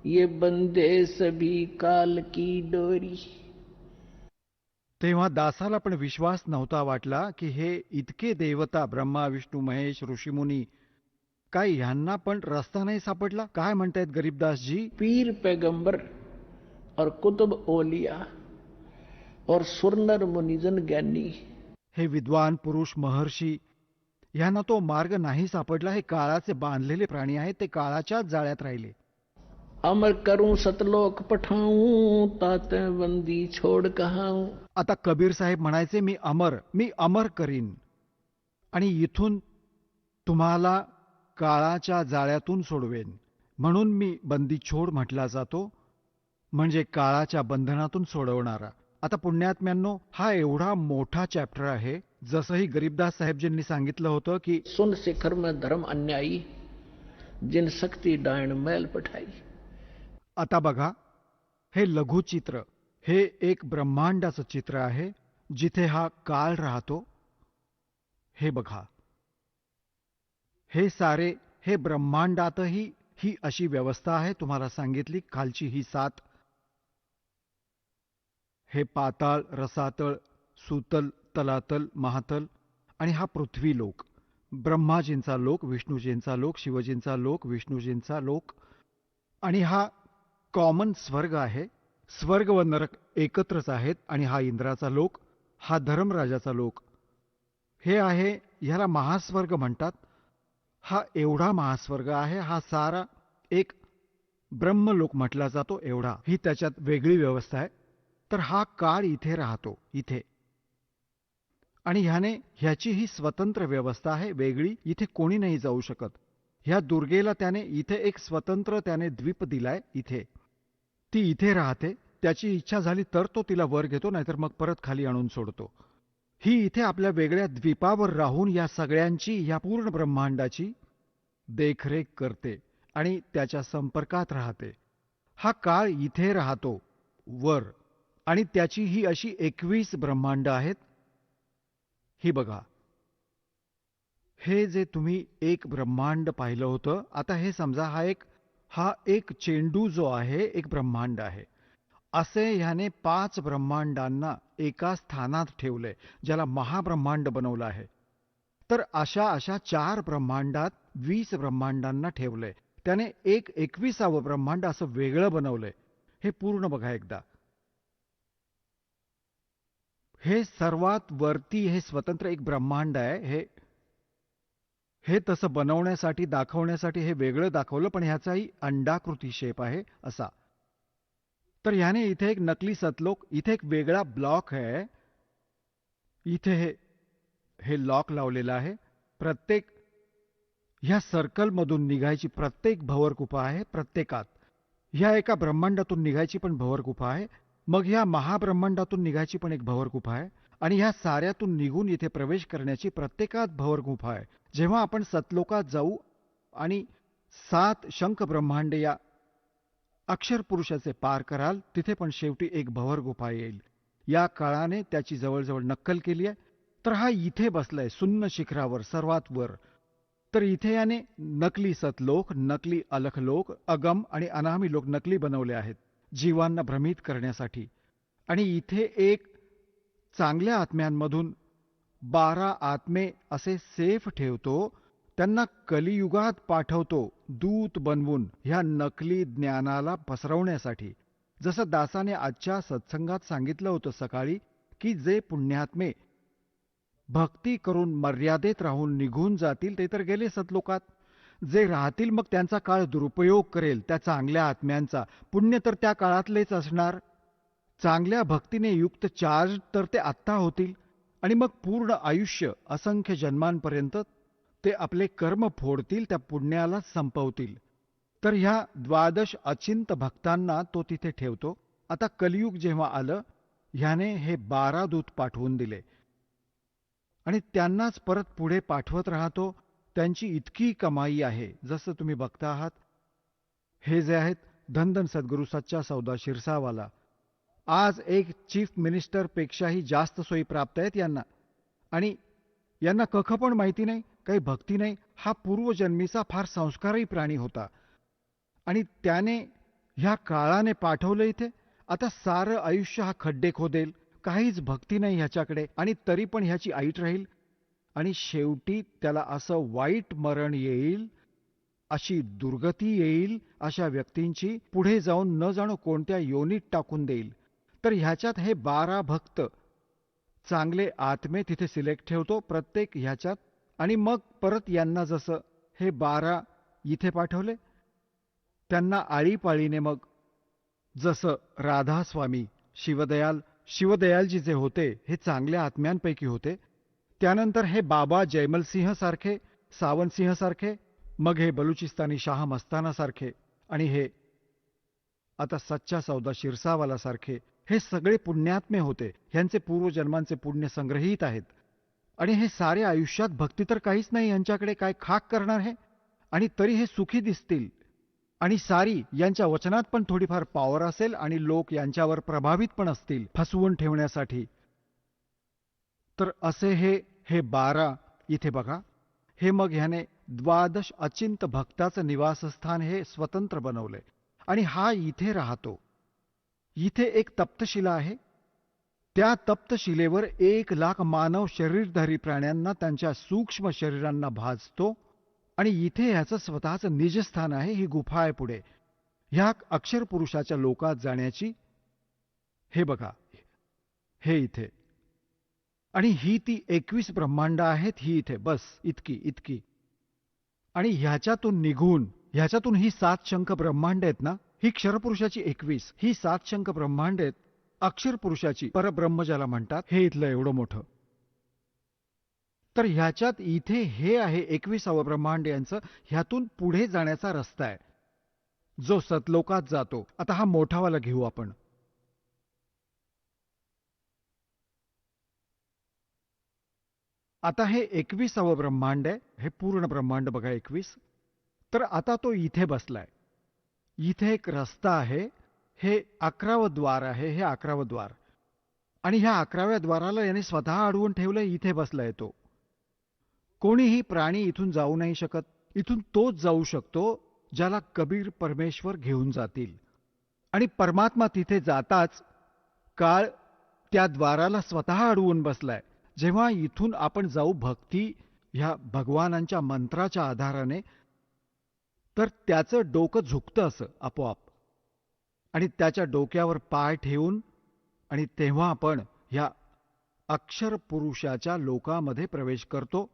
ये बंदे सभी काल की डोरी. तेव्हा दासाला पण विश्वास नव्हता वाटला की हे इतके देवता ब्रह्मा विष्णू महेश ऋषीमुनी काय ह्यांना पण रस्ता नाही सापडला. काय म्हणतायत गरीबदासजी? पीर पैगंबर और कुतुब ओलिया और सुरनर मुनिजन ज्ञानी. हे विद्वान पुरुष महर्षी ह्यांना तो मार्ग नाही सापडला. हे काळाचे बांधलेले प्राणी आहेत, ते काळाच्याच जाळ्यात राहिले. अमर करूं सतलोक पठाऊं, ताते बंदी छोड़ कहाऊं. आता कबीर साहेब म्हणायचे, मी अमर करीन आणि इथून तुम्हाला काळाच्या जाळ्यातून सोडवेन. म्हणून मी बंदीछोड म्हटला जातो, म्हणजे काळाच्या बंधनातून सोडवणारा. आता पुण्यात्म्यांनो, हा एवढा मोठा चॅप्टर आहे. जसंही गरीबदास साहेबजींनी सांगितलं होतं की सुन शिखर में धर्म अन्यायी, जिन शक्ति डायण मैल पठाई. आता बघा, हे लघुचित्र, हे एक ब्रह्मांडाचं चित्र आहे जिथे हा काळ राहतो. हे बघा, हे सारे, हे ब्रह्मांडातही ही अशी व्यवस्था आहे. तुम्हाला सांगितली खालची ही 7, हे पाताळ, रसातळ, सुतल, तलातल, महातल, आणि हा पृथ्वी लोक, ब्रह्माजींचा लोक, विष्णूजींचा लोक, शिवजींचा लोक, विष्णूजींचा लोक, आणि हा कॉमन स्वर्ग आहे. स्वर्ग व नरक एकत्रच आहेत. आणि हा इंद्राचा लोक, हा धर्मराजाचा लोक, हे आहे, ह्याला महास्वर्ग म्हणतात. हा एवढा महास्वर्ग आहे. हा सारा एक ब्रह्मलोक म्हटला जातो एवढा. ही त्याच्यात वेगळी व्यवस्था आहे. तर हा काळ इथे राहतो, इथे, आणि ह्याची ही स्वतंत्र व्यवस्था आहे, वेगळी. इथे कोणी नाही जाऊ शकत. ह्या दुर्गेला त्याने इथे एक स्वतंत्र त्याने द्वीप दिलाय इथे. ती इथे राहते. त्याची इच्छा झाली तर तो तिला वर घेतो, नाहीतर मग परत खाली आणून सोडतो. ही इथे आपल्या वेगळ्या द्वीपावर राहून या सगळ्यांची, या पूर्ण ब्रह्मांडाची देखरेख करते आणि त्याच्या संपर्कात राहते. हा काळ इथे राहतो वर, आणि त्याची ही अशी 21 ब्रह्मांड आहेत. ही बघा, हे जे तुम्ही एक ब्रह्मांड पाहिलं होतं, आता हे समजा हा एक चेंडू जो आहे, एक ब्रह्मांड आहे. असे ह्याने 5 ब्रह्मांडांना एका स्थानात ठेवले, ज्याला महाब्रह्मांड बनवलं आहे. तर अशा 4 ब्रह्मांडात 20 ब्रह्मांडांना ठेवले. त्याने एक 21वे ब्रह्मांड असं वेगळं बनवलंय. हे पूर्ण बघा एकदा. हे सर्वात वरती हे स्वतंत्र एक ब्रह्मांड आहे. हे तसं बनवण्यासाठी, दाखवण्यासाठी हे वेगळं दाखवलं, पण ह्याचाही अंडाकृती शेप आहे असा. तर ह्याने इथे एक नकली सतलोक, इथे एक वेगळा ब्लॉक आहे. इथे हे लॉक लावलेलं आहे. प्रत्येक ह्या सर्कलमधून निघायची प्रत्येक भंवरगुफा आहे. प्रत्येकात ह्या एका ब्रह्मांडातून निघायची पण भंवरगुफा आहे. मग ह्या महाब्रह्मांडातून निघायची पण एक भंवरगुफा आहे. आणि ह्या साऱ्यातून निघून इथे प्रवेश करण्याची प्रत्येकात भंवरगुफा आहे. जेव्हा आपण सतलोकात जाऊ आणि 7 शंख ब्रह्मांड या अक्षर पुरुषाचे पार कराल, तिथे पण शेवटी एक भंवरगुफा येईल. या काळाने त्याची जवळजवळ नक्कल केली आहे. तर हा इथे बसलाय सुन्न शिखरावर, सर्वात वर. तर इथे याने नकली सतलोक, नकली अलखलोक, अगम आणि अनामी लोक नकली बनवले आहेत, जीवांना भ्रमित करण्यासाठी. आणि इथे एक चांगल्या आत्म्यांमधून 12 आत्मे असे सेफ ठेवतो. त्यांना कलियुगात पाठवतो दूत बनवून ह्या नकली ज्ञानाला पसरवण्यासाठी. जसं दासाने आजच्या सत्संगात सांगितलं होतं सकाळी, की जे पुण्यात्मे भक्ती करून मर्यादेत राहून निघून जातील ते तर गेले सतलोकात. जे राहतील मग त्यांचा काळ दुरुपयोग करेल त्या चांगल्या आत्म्यांचा. पुण्य तर त्या काळातलेच असणार. चांगल्या भक्तीने युक्त चार्ज तर ते आत्ता होतील. आणि मग पूर्ण आयुष्य, असंख्य जन्मांपर्यंत ते आपले कर्म फोडतील, त्या पुण्याला संपवतील. तर ह्या 12 अचिंत भक्तांना तो तिथे ठेवतो. आता कलियुग जेव्हा आलं, ह्याने हे 12 दूत पाठवून दिले आणि त्यांनाच परत पुढे पाठवत राहतो. त्यांची इतकी कमाई आहे, जसं तुम्ही बघता आहात. हे जे आहेत धनधन सद्गुरू सच्चा सौदा शिरसावाला, आज एक चीफ मिनिस्टर पेक्षाही जास्त सोयी प्राप्त आहेत यांना. आणि यांना कख पण माहिती नाही, काही भक्ती नाही. हा पूर्वजन्मीचा फार संस्कारही प्राणी होता आणि त्याने ह्या काळाने पाठवलं इथे. आता सारं आयुष्य हा खड्डे खोदेल, काहीच भक्ती नाही ह्याच्याकडे, आणि तरी पण ह्याची ऐट राहील. आणि शेवटी त्याला असं वाईट मरण येईल, अशी दुर्गती येईल, अशा व्यक्तींची पुढे जाऊन न जाणो कोणत्या योनीत टाकून देईल. तर ह्याच्यात हे 12 भक्त चांगले आत्मे तिथे सिलेक्ट ठेवतो प्रत्येक ह्याच्यात. आणि मग परत यांना जसं हे 12 इथे पाठवले, त्यांना आळीपाळीने मग जसं राधास्वामी, शिवदयालजी जे होते हे चांगल्या आत्म्यांपैकी होते. त्यानंतर हे बाबा जयमलसिंह सारखे, सावंतसिंह सारखे, मग हे बलुचिस्तानी शाह मस्ताना सारखे, आणि हे आता सच्चा सौदा शिरसावाला सारखे हे सगळे पुण्यात्मे होते. ह्यांचे पूर्वजन्मांचे पुण्य संग्रहित आहेत. आणि हे सारे आयुष्यात भक्ती तर काहीच नाही यांच्याकडे, काय खाक करणार हे, आणि तरी हे सुखी दिसतील. आणि सारी यांच्या वचनात पण थोडीफार पॉवर असेल आणि लोक यांच्यावर प्रभावित पण असतील फसवून ठेवण्यासाठी. तर असे हे हे 12 इथे बघा. हे मग ह्याने द्वादश अचिंत भक्ताचं निवासस्थान हे स्वतंत्र बनवलंय आणि हा इथे राहतो. इथे एक तप्तशिला आहे. त्या तप्तशिलेवर 1,00,000 मानव शरीरधारी प्राण्यांना त्यांच्या सूक्ष्म शरीरांना भाजतो आणि इथे ह्याचं स्वतःचं निजस्थान आहे. ही गुफा आहे पुढे ह्या अक्षर पुरुषाच्या लोकात जाण्याची. हे बघा, हे इथे. आणि ही ती 21 ब्रह्मांड आहेत. ही इथे बस इतकी. आणि ह्याच्यातून निघून ह्याच्यातून ही 7 शंख ब्रह्मांड आहेत ना, ही क्षरपुरुषाची 21, ही 7 शंख ब्रह्मांड आहेत अक्षर पुरुषाची, परब्रह्म ज्याला म्हणतात, हे इथलं एवढं मोठं. तर ह्याच्यात इथे हे आहे 21वं ब्रह्मांड यांचं. ह्यातून पुढे जाण्याचा रस्ता आहे जो सतलोकात जातो. आता हा मोठावाला घेऊ आपण. आता हे 21वं ब्रह्मांड आहे. हे पूर्ण ब्रह्मांड बघा 21. तर आता तो इथे बसलाय. इथे एक रस्ता आहे. हे 11वं द्वार आहे. हे 11वं द्वार. आणि ह्या 11व्या द्वाराला याने स्वतः अडवून ठेवलंय. इथे बसलाय तो. कोणीही प्राणी इथून जाऊ नाही शकत. इथून तोच जाऊ शकतो ज्याला कबीर परमेश्वर घेऊन जातील. आणि परमात्मा तिथे जाताच काळ त्या द्वाराला स्वतः अडवून बसलाय. जेव्हा इथून आपण जाऊ भक्ती ह्या भगवानांच्या मंत्राच्या आधाराने, तर त्याचं डोकं झुकतं असं आपोआप, आणि त्याच्या डोक्यावर पाय ठेवून, आणि तेव्हा आपण ह्या अक्षर पुरुषाच्या लोकामध्ये प्रवेश करतो.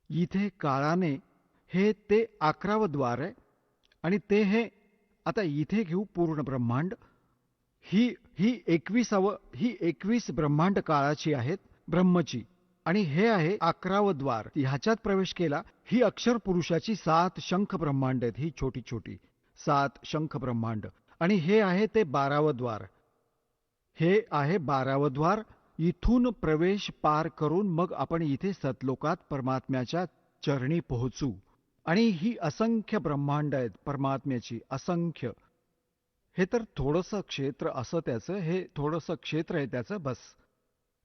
इथे काळाने हे ते 11वं द्वार आहे. आणि ते हे आता इथे घेऊ पूर्ण ब्रह्मांड. ही 21 ब्रह्मांड काळाची आहेत, ब्रह्मची. आणि हे आहे 11वं द्वार. ह्याच्यात प्रवेश केला. ही अक्षर पुरुषाची 7 शंख ब्रह्मांड आहेत. ही छोटी 7 शंख ब्रह्मांड. आणि हे आहे ते 12वं द्वार. हे आहे 12वं द्वार. इथून प्रवेश पार करून मग आपण इथे सतलोकात परमात्म्याच्या चरणी पोहोचू. आणि ही असंख्य ब्रह्मांड आहेत परमात्म्याची, असंख्य. हे तर थोडंसं क्षेत्र असं त्याचं, हे थोडंसं क्षेत्र आहे त्याचं बस,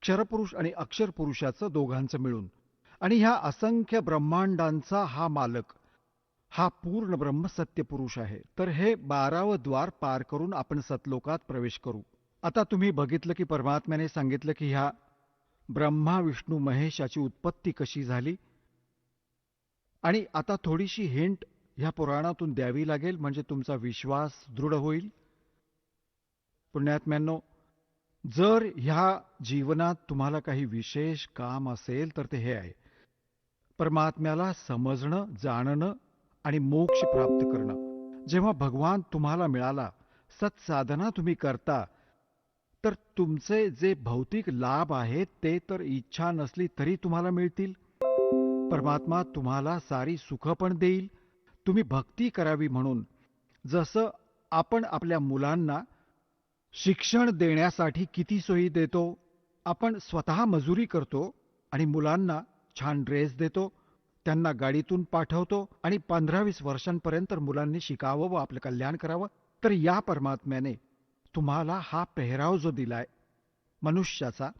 क्षरपुरुष आणि अक्षर पुरुषाचं दोघांचं मिळून. आणि ह्या असंख्य ब्रह्मांडांचा हा मालक, हा पूर्ण ब्रह्म सत्य पुरुष आहे. तर हे 12वं द्वार पार करून आपण सतलोकात प्रवेश करू. आता तुम्ही बघितलं की परमात्म्याने सांगितलं की ह्या ब्रह्मा विष्णू महेशाची उत्पत्ती कशी झाली. आणि आता थोडीशी हिंट ह्या पुराणातून द्यावी लागेल म्हणजे तुमचा विश्वास दृढ होईल. पुण्यात्म्यांनो, जर ह्या जीवनात तुम्हाला काही विशेष काम असेल तर ते हे आहे, परमात्म्याला समजणं, जाणणं आणि मोक्ष प्राप्त करणं. जेव्हा भगवान तुम्हाला मिळाला, सत्साधना तुम्ही करता, तर तुमचे जे भौतिक लाभ आहेत ते तर इच्छा नसली तरी तुम्हाला मिळतील. परमात्मा तुम्हाला सारी सुख पण देईल. तुम्ही भक्ती करावी म्हणून जसं आपण आपल्या मुलांना शिक्षण देण्यासाठी किती सोयी देतो, आपण स्वतः मजुरी करतो आणि मुलांना छान ड्रेस देतो, त्यांना गाडीतून पाठवतो आणि 15-20 वर्षांपर्यंत मुलांनी शिकावं व आपलं कल्याण करावं. तर या परमात्म्याने तुम्हाला हा पेहराव जो दिलाय मनुष्याचा,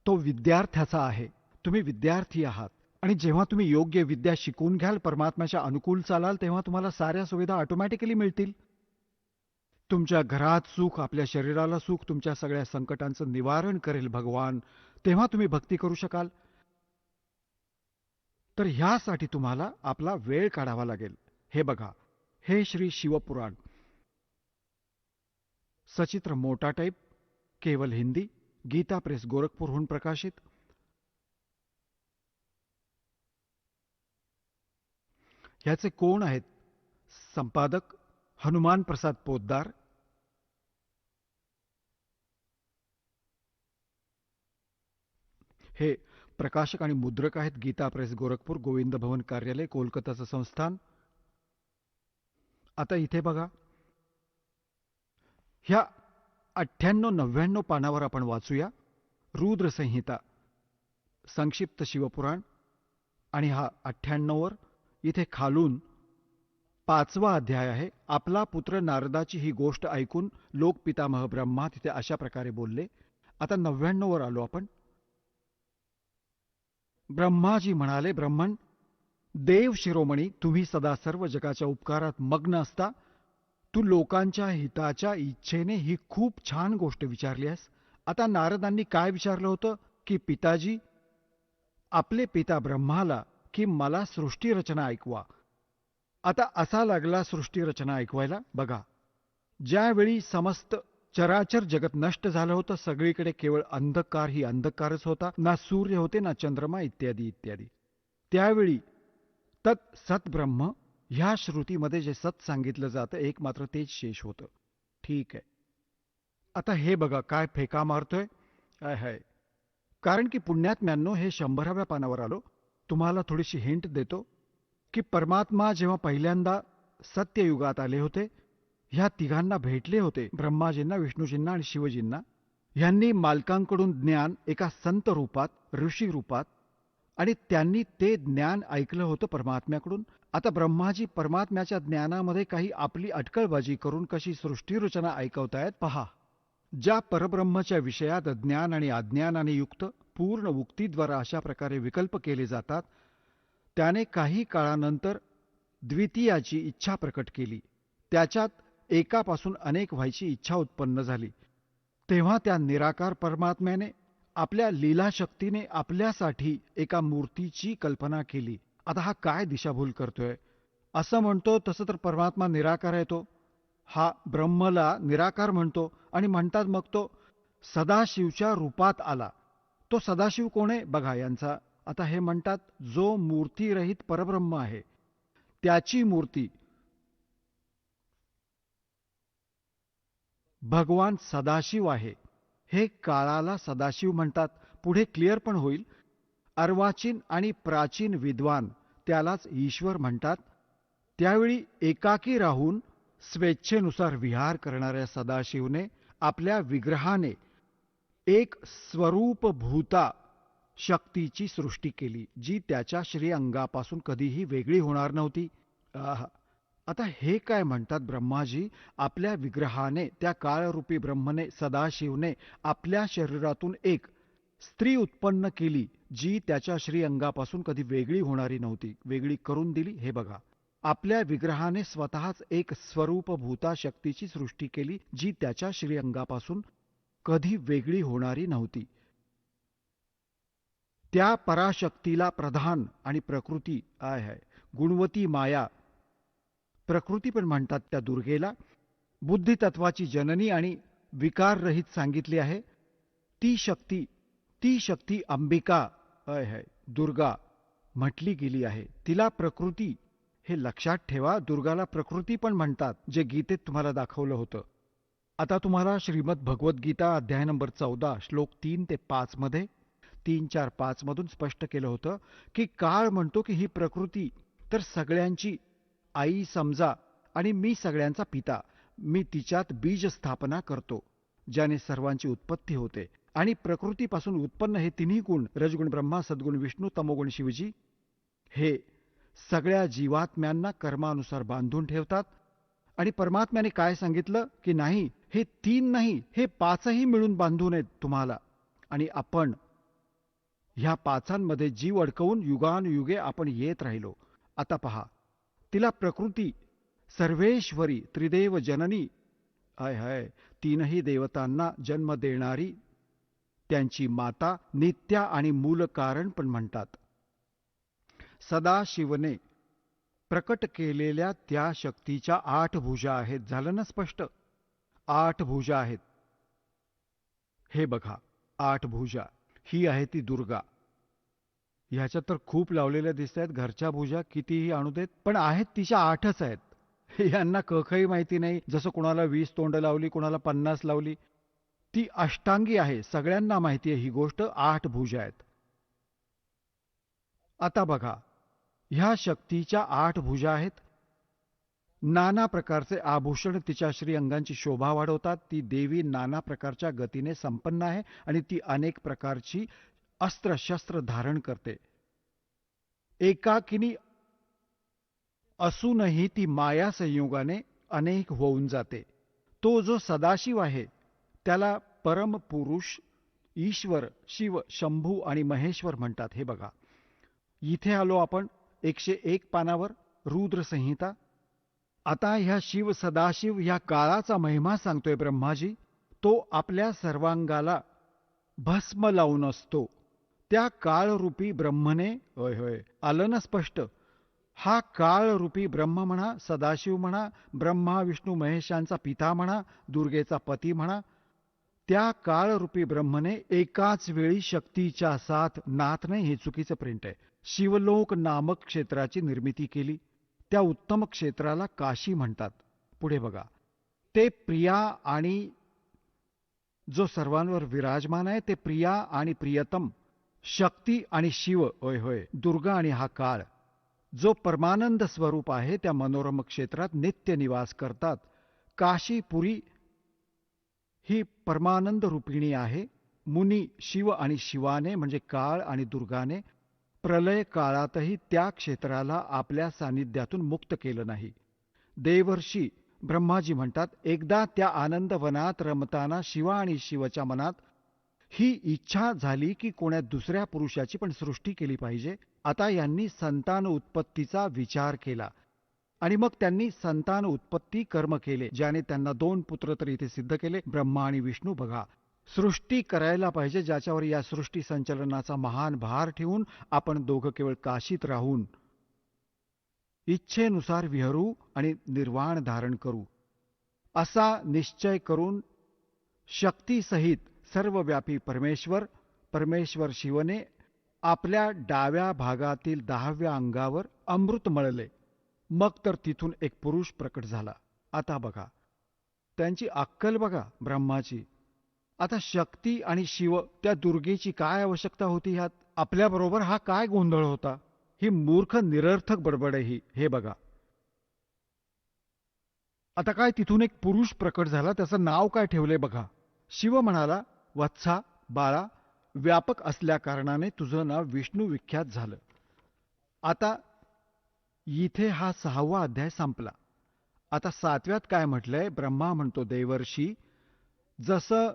तो विद्यार्थ्याचा आहे. तुम्ही विद्यार्थी आहात. आणि जेव्हा तुम्ही योग्य विद्या शिकून घ्याल, परमात्म्याच्या अनुकूल चालाल, तेव्हा तुम्हाला साऱ्या सुविधा ऑटोमॅटिकली मिळतील. तुमच्या घरात सुख, आपल्या शरीराला सुख, तुमच्या सगळ्या संकटांचं निवारण करेल भगवान. तेव्हा तुम्ही भक्ती करू शकाल. तर ह्यासाठी तुम्हाला आपला वेळ काढावा लागेल. हे बघा, हे श्री शिवपुराण, सचित्र मोटा टाईप, केवल हिंदी, गीता प्रेस गोरखपूरहून प्रकाशित. ह्याचे कोण आहेत? संपादक हनुमान प्रसाद पोद्दार. हे प्रकाशक आणि मुद्रक आहेत गीता प्रेस गोरखपूर, गोविंद भवन कार्यालय, कोलकाताचं संस्थान. आता इथे बघा, ह्या 98-99 पानावर आपण वाचूया रुद्र संहिता, संक्षिप्त शिवपुराण. आणि हा 98वर इथे खालून 5वा अध्याय आहे. आपला पुत्र नारदाची ही गोष्ट ऐकून लोक पितामह ब्रह्मा तिथे अशा प्रकारे बोलले. आता 99वर आलो आपण. ब्रह्माजी म्हणाले, ब्रह्मन, देव शिरोमणी, तुम्ही सदा सर्व जगाच्या उपकारात मग्न असता. तू लोकांच्या हिताच्या इच्छेने ही खूप छान गोष्ट विचारली आहेस. आता नारदांनी काय विचारलं होतं की पिताजी, आपले पिता ब्रह्माला की मला सृष्टी रचना ऐकवा. आता असा लागला सृष्टी रचना ऐकवायला. बघा, ज्यावेळी समस्त चराचर जगत नष्ट झालं होतं, सगळीकडे केवळ अंधकार ही अंधकारच होता, ना सूर्य होते ना चंद्रमा इत्यादी इत्यादी, त्यावेळी तत् सत ब्रह्म ह्या श्रुतीमध्ये जे सत सांगितलं जातं एक मात्र तेच शेष होतं. ठीक आहे. आता हे बघा काय फेका मारतोय. आहे कारण की पुण्यात्म्यांनो, हे 100व्या पानावर आलो. तुम्हाला थोडीशी हिंट देतो की परमात्मा जेव्हा पहिल्यांदा सत्ययुगात आले होते, ह्या तिघांना भेटले होते, ब्रह्माजींना, विष्णूजींना आणि शिवजींना. ह्यांनी मालकांकडून ज्ञान एका संत रूपात, ऋषी रूपात, आणि त्यांनी ते ज्ञान ऐकलं होतं परमात्म्याकडून. आता ब्रह्माजी परमात्म्याच्या ज्ञानामध्ये काही आपली अटकळबाजी करून कशी सृष्टी रचना ऐकवतायत पहा. ज्या परब्रह्मच्या विषयात ज्ञान आणि अज्ञानाने युक्त पूर्ण उक्तीद्वारा अशा प्रकारे विकल्प केले जातात, त्याने काही काळानंतर द्वितीयाची इच्छा प्रकट केली. त्याच्यात एकापासून अनेक व्हायची इच्छा उत्पन्न झाली. तेव्हा त्या निराकार परमात्म्याने आपल्या लीलाशक्तीने आपल्यासाठी एका मूर्तीची कल्पना केली. आता हा काय दिशाभूल करतोय? असं म्हणतो तसं तर परमात्मा निराकार आहे तो. हा ब्रह्मला निराकार म्हणतो आणि म्हणतात मग तो सदाशिवच्या रूपात आला. तो सदाशिव कोण आहे बघा यांचा. आता हे म्हणतात जो मूर्तीरहित परब्रह्म आहे त्याची मूर्ती भगवान सदाशिव आहे. हे काळाला सदाशिव म्हणतात. पुढे क्लिअर पण होईल. अर्वाचीन आणि प्राचीन विद्वान त्यालाच ईश्वर म्हणतात. त्यावेळी एकाकी राहून स्वेच्छेनुसार विहार करणाऱ्या सदाशिवने आपल्या विग्रहाने एक स्वरूपभूता शक्तीची सृष्टी केली, जी त्याच्या श्रीअंगापासून कधीही वेगळी होणार नव्हती. आता हे काय म्हणतात ब्रह्माजी, आपल्या विग्रहाने, त्या काळरूपी ब्रह्मने, सदाशिवने आपल्या शरीरातून एक स्त्री उत्पन्न केली, जी त्याच्या श्रीअंगापासून कधी वेगळी होणारी नव्हती, वेगळी करून दिली. हे बघा, आपल्या विग्रहाने स्वतःच एक स्वरूपभूता शक्तीची सृष्टी केली, जी त्याच्या श्रीअंगापासून कधी वेगळी होणारी नव्हती. त्या पराशक्तीला प्रधान आणि प्रकृती आहे, गुणवती माया प्रकृती पण म्हणतात. त्या दुर्गेला बुद्धितत्वाची जननी आणि विकाररहित सांगितली आहे. ती शक्ती अंबिका आहे, दुर्गा म्हटली गेली आहे. तिला प्रकृती, हे लक्षात ठेवा, दुर्गाला प्रकृती पण म्हणतात, जे गीतेत तुम्हाला दाखवलं होतं. आता तुम्हाला श्रीमद भगवद्गीता अध्याय नंबर 14 श्लोक 3 ते 5 मध्ये 3, 4, 5 मधून स्पष्ट केलं होतं की काळ म्हणतो की ही प्रकृती तर सगळ्यांची आई समजा आणि मी सगळ्यांचा पिता. मी तिच्यात बीज स्थापना करतो, ज्याने सर्वांची उत्पत्ती होते. आणि प्रकृतीपासून उत्पन्न हे तिन्ही गुण, रजगुण ब्रह्मा, सद्गुण विष्णू, तमोगुण शिवजी, हे सगळ्या जीवात्म्यांना कर्मानुसार बांधून ठेवतात. आणि परमात्म्याने काय सांगितलं की नाही, हे 3 नाही, हे 5ही मिळून बांधून आहेत तुम्हाला. आणि आपण ह्या 5मध्ये जीव अडकवून युगानुयुगे आपण येत राहिलो. आता पहा, तिला प्रकृती सर्वेश्वरी, त्रिदेव जननी आहे, 3ही देवतांना जन्म देणारी, त्यांची माता, नित्या आणि मूल कारण पण म्हणतात. सदाशिवने प्रकट केलेल्या त्या शक्तीच्या 8 भुजा आहेत. झालं ना स्पष्ट? 8 भुजा आहेत. हे बघा, 8 भुजा. ही आहे ती दुर्गा. ह्याच्यात तर खूप लावलेल्या दिसत आहेत. घरच्या भुजा कितीही आणू देत, पण आहेत तिच्या 8च आहेत. यांना कखही माहिती नाही. जसं कोणाला 20 तोंड लावली, कोणाला 50 लावली. ती अष्टांगी आहे, सगळ्यांना माहिती आहे ही गोष्ट. 8 भुजा आहेत. आता बघा, ह्या शक्तीच्या 8 भुजा आहेत. नाना प्रकारचे आभूषण तिच्या श्रीअंगांची शोभा वाढवतात. ती देवी नाना प्रकारच्या गतीने संपन्न आहे आणि ती अनेक प्रकारची अस्त्र-शस्त्र धारण करते. एकाकिनी असूनही ती माया संयोगाने अनेक होऊन जाते. तो जो सदाशिव आहे त्याला परम पुरुष, ईश्वर, शिव, शंभू आणि महेश्वर म्हणतात. हे बघा, इथे आलो आपण 101 पानावर, रुद्र संहिता. आता ह्या शिव सदाशिव ह्या काळाचा महिमा सांगतोय ब्रह्माजी. तो आपल्या सर्वांगाला भस्म लावून असतो. त्या काळरूपी ब्रह्मने, होय होय आलं ना स्पष्ट, हा काळरूपी ब्रह्म म्हणा, सदाशिव म्हणा, ब्रह्मा विष्णू महेशांचा पिता म्हणा, दुर्गेचा पती म्हणा, त्या काळरूपी ब्रह्मने एकाच वेळी शक्तीच्या साथ, नाथ नाही हे चुकीचं प्रिंट आहे, शिवलोक नामक क्षेत्राची निर्मिती केली. त्या उत्तम क्षेत्राला काशी म्हणतात. पुढे बघा, ते प्रिया आणि जो सर्वांवर विराजमान आहे ते प्रिया आणि प्रियतम, शक्ती आणि शिव, होय होय दुर्गा आणि हा काळ, जो परमानंद स्वरूप आहे त्या मनोरम क्षेत्रात नित्य निवास करतात. काशीपुरी ही परमानंद रूपिणी आहे. मुनी शिव आणि शिवाने म्हणजे काळ आणि दुर्गाने प्रलय काळातही त्या क्षेत्राला आपल्या सानिध्यातून मुक्त केलं नाही. देवर्षी ब्रह्माजी म्हणतात, एकदा त्या आनंदवनात रमताना शिवा आणि शिवच्या मनात ही इच्छा झाली की कोण्या दुसऱ्या पुरुषाची पण सृष्टी केली पाहिजे. आता यांनी संतान उत्पत्तीचा विचार केला आणि मग त्यांनी संतान उत्पत्ती कर्म केले, ज्याने त्यांना 2 पुत्र तर इथे सिद्ध केले, ब्रह्मा आणि विष्णू. बघा, सृष्टी करायला पाहिजे ज्याच्यावर या सृष्टी संचलनाचा महान भार ठेवून आपण दोघं केवळ काशीत राहून इच्छेनुसार विहरू आणि निर्वाण धारण करू, असा निश्चय करून शक्तीसहित सर्वव्यापी परमेश्वर शिवने आपल्या डाव्या भागातील 10व्या अंगावर अमृत मळले. मग तर तिथून एक पुरुष प्रकट झाला. आता बघा, त्यांची अक्कल बघा ब्रह्माची. आता शक्ती आणि शिव, त्या दुर्गेची काय आवश्यकता होती ह्यात? आपल्याबरोबर हा काय गोंधळ होता? ही मूर्ख निरर्थक बडबड आहे ही. हे बघा, आता काय तिथून एक पुरुष प्रकट झाला, त्याचं नाव काय ठेवलंय बघा. शिव म्हणाला, वत्सा बाळा, व्यापक असल्या कारणाने तुझं नाव विष्णू विख्यात झालं. आता इथे हा 6वा अध्याय संपला. आता 7व्यात काय म्हटलंय? ब्रह्मा म्हणतो, देवर्षी, जसं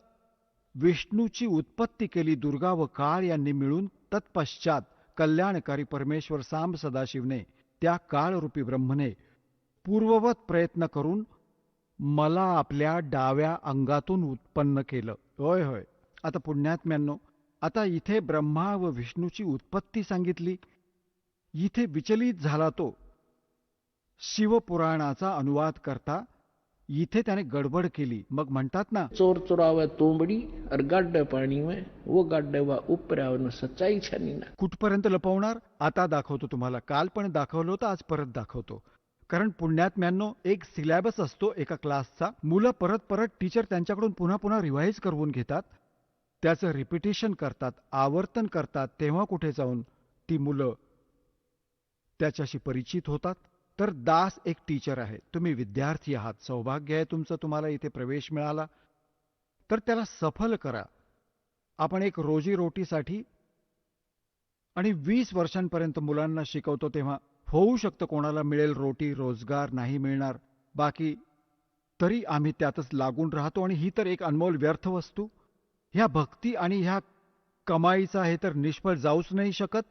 विष्णूची उत्पत्ती केली दुर्गा व काळ यांनी मिळून, तत्पश्चात कल्याणकारी परमेश्वर सांब सदाशिवने, त्या काळरूपी ब्रह्मने पूर्ववत प्रयत्न करून मला आपल्या डाव्या अंगातून उत्पन्न केलं. होय होय. आता पुण्यात्म्यांनो, आता इथे ब्रह्मा व विष्णूची उत्पत्ती सांगितली. इथे विचलित झाला तो शिवपुराणाचा अनुवाद करता. इथे त्याने गडबड केली. मग म्हणतात ना, चोर चुरावे तोंबडी और गाड्डे पाणी में, वो गाड्डे वा उपरावनं सच्चाई छानी ना. कुठपर्यंत लपवणार? आता दाखवतो तुम्हाला. काल पण दाखवलं होतं, आज परत दाखवतो. कारण पुण्यात्म्यांनो, एक सिलॅबस असतो एका क्लासचा. मुलं परत परत टीचर त्यांच्याकडून पुन्हा पुन्हा रिवाईज करवून घेतात, त्याचं रिपिटेशन करतात, आवर्तन करतात. तेव्हा कुठे जाऊन ती मुलं त्याच्याशी परिचित होतात. तर दास एक टीचर आहे, तुम्ही विद्यार्थी आहात, सौभाग्य आहे तुमचं, तुम्हाला इथे प्रवेश मिळाला, तर त्याला सफल करा. आपण एक रोजीरोटीसाठी आणि 20 वर्षांपर्यंत मुलांना शिकवतो, तेव्हा होऊ शकतं कोणाला मिळेल रोटी, रोजगार नाही मिळणार, बाकी तरी आम्ही त्यातच लागून राहतो. आणि ही तर एक अनमोल व्यर्थ वस्तू. ह्या भक्ती आणि ह्या कमाईचा हे तर निष्फळ जाऊच नाही शकत.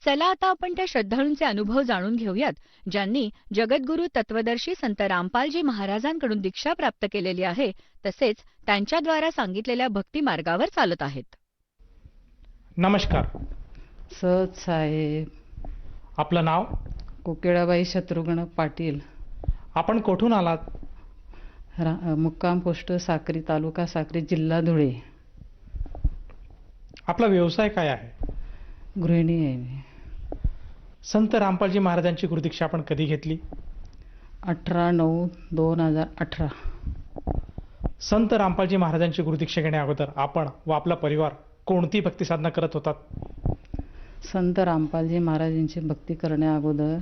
चला आता आपण त्या श्रद्धाळूंचे अनुभव जाणून घेऊयात, ज्यांनी जगद्गुरू तत्वदर्शी संत रामपालजी महाराजांकडून दीक्षा प्राप्त केलेली आहे, तसेच त्यांच्याद्वारा सांगितलेल्या भक्ती मार्गावर चालत आहेत. नमस्कार. सत साहेब. आपलं नाव? कोकिळाबाई शत्रुघ्न पाटील. आपण कुठून आलात? मुक्काम पोस्ट साक्री, तालुका साक्री, जिल्हा धुळे. आपला व्यवसाय काय आहे? गृहिणी आहे मी. संत रामपालजी महाराजांची गुरुदीक्षा आपण कधी घेतली? 18/9/2018. संत रामपालजी महाराजांची गुरुदीक्षा घेण्या अगोदर आपण व आपला परिवार कोणती भक्ती साधना करत होतात? संत रामपालजी महाराजांची भक्ती करण्या अगोदर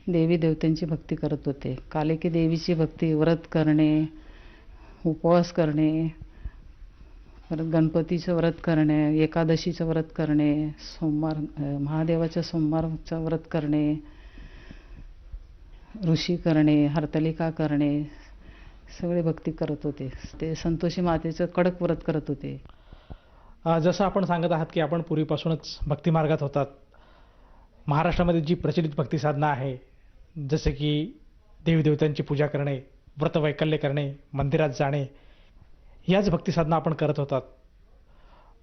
देवी देवतांची भक्ती करत होते. कालिकी देवीची भक्ती, व्रत करणे, उपवास करणे, परत गणपतीचं व्रत करणे, एकादशीचं व्रत करणे, महादेवाच्या सोमवारचं व्रत करणे, ऋषी करणे, हरतालिका करणे, सगळे भक्ती करत होते. ते संतोषी मातेचं कडक व्रत करत होते. जसं आपण सांगत आहात की आपण पूर्वीपासूनच भक्ती मार्गात होतात. महाराष्ट्रामध्ये जी प्रचलित भक्ती साधना आहे, जसे की देवी देवतांची पूजा करणे, व्रतवैकल्य करणे, मंदिरात जाणे, याच भक्ती साधना आपण करत होतात.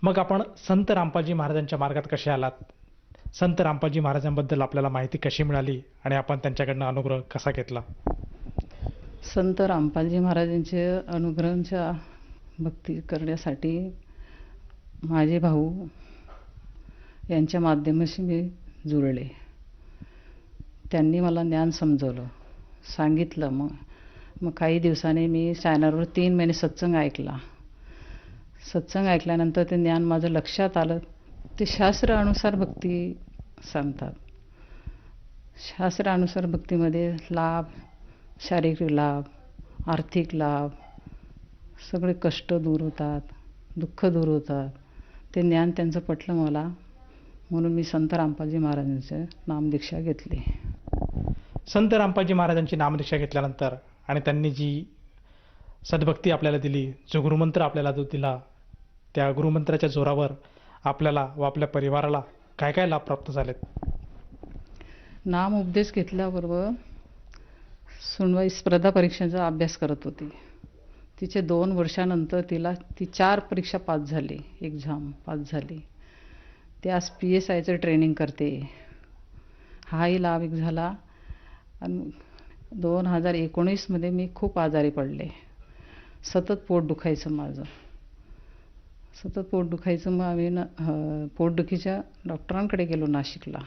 मग आपण संत रामपालजी महाराजांच्या मार्गात कसे आलात? संत रामपालजी महाराजांबद्दल आपल्याला माहिती कशी मिळाली आणि आपण त्यांच्याकडनं अनुग्रह कसा घेतला? संत रामपालजी महाराजांचे अनुग्रहांच्या भक्ती करण्यासाठी माझे भाऊ यांच्या माध्यमाशी मी जुळले. त्यांनी मला ज्ञान समजवलं, सांगितलं. मग काही दिवसांनी मी चॅनलवर 3 महिने सत्संग ऐकला. सत्संग ऐकल्यानंतर ते ज्ञान माझं लक्षात आलं. ते शास्त्रानुसार भक्ती सांगतात. शास्त्रानुसार भक्तीमध्ये लाभ, शारीरिक लाभ, आर्थिक लाभ, सगळे कष्ट दूर होतात, दुःख दूर होतात. ते ज्ञान त्यांचं पटलं मला, म्हणून मी संत रामपालजी महाराजांचं नामदीक्षा घेतली. संत रामपालजी महाराजांची नामदीक्षा घेतल्यानंतर आणि त्यांनी जी सद्भक्ती आपल्याला दिली, जो गुरुमंत्र आपल्याला जो दिला, त्या गुरुमंत्राच्या जोरावर आपल्याला व आपल्या परिवाराला काय काय लाभ प्राप्त झालेत? नाम उपदेश घेतल्याबरोबर सुनवाई स्पर्धा परीक्षांचा अभ्यास करत होती. तिचे 2 वर्षानंतर ती 4 परीक्षा पास झाली, एक्झाम पास झाली. ती आज PSIचं ट्रेनिंग करते. हाही लाभ एक झाला. आणि 2019मध्ये मी खूप आजारी पडले. सतत पोट दुखायचं माझं, सतत पोट दुखायचं. मग आम्ही पोटदुखीच्या डॉक्टरांकडे गेलो नाशिकला.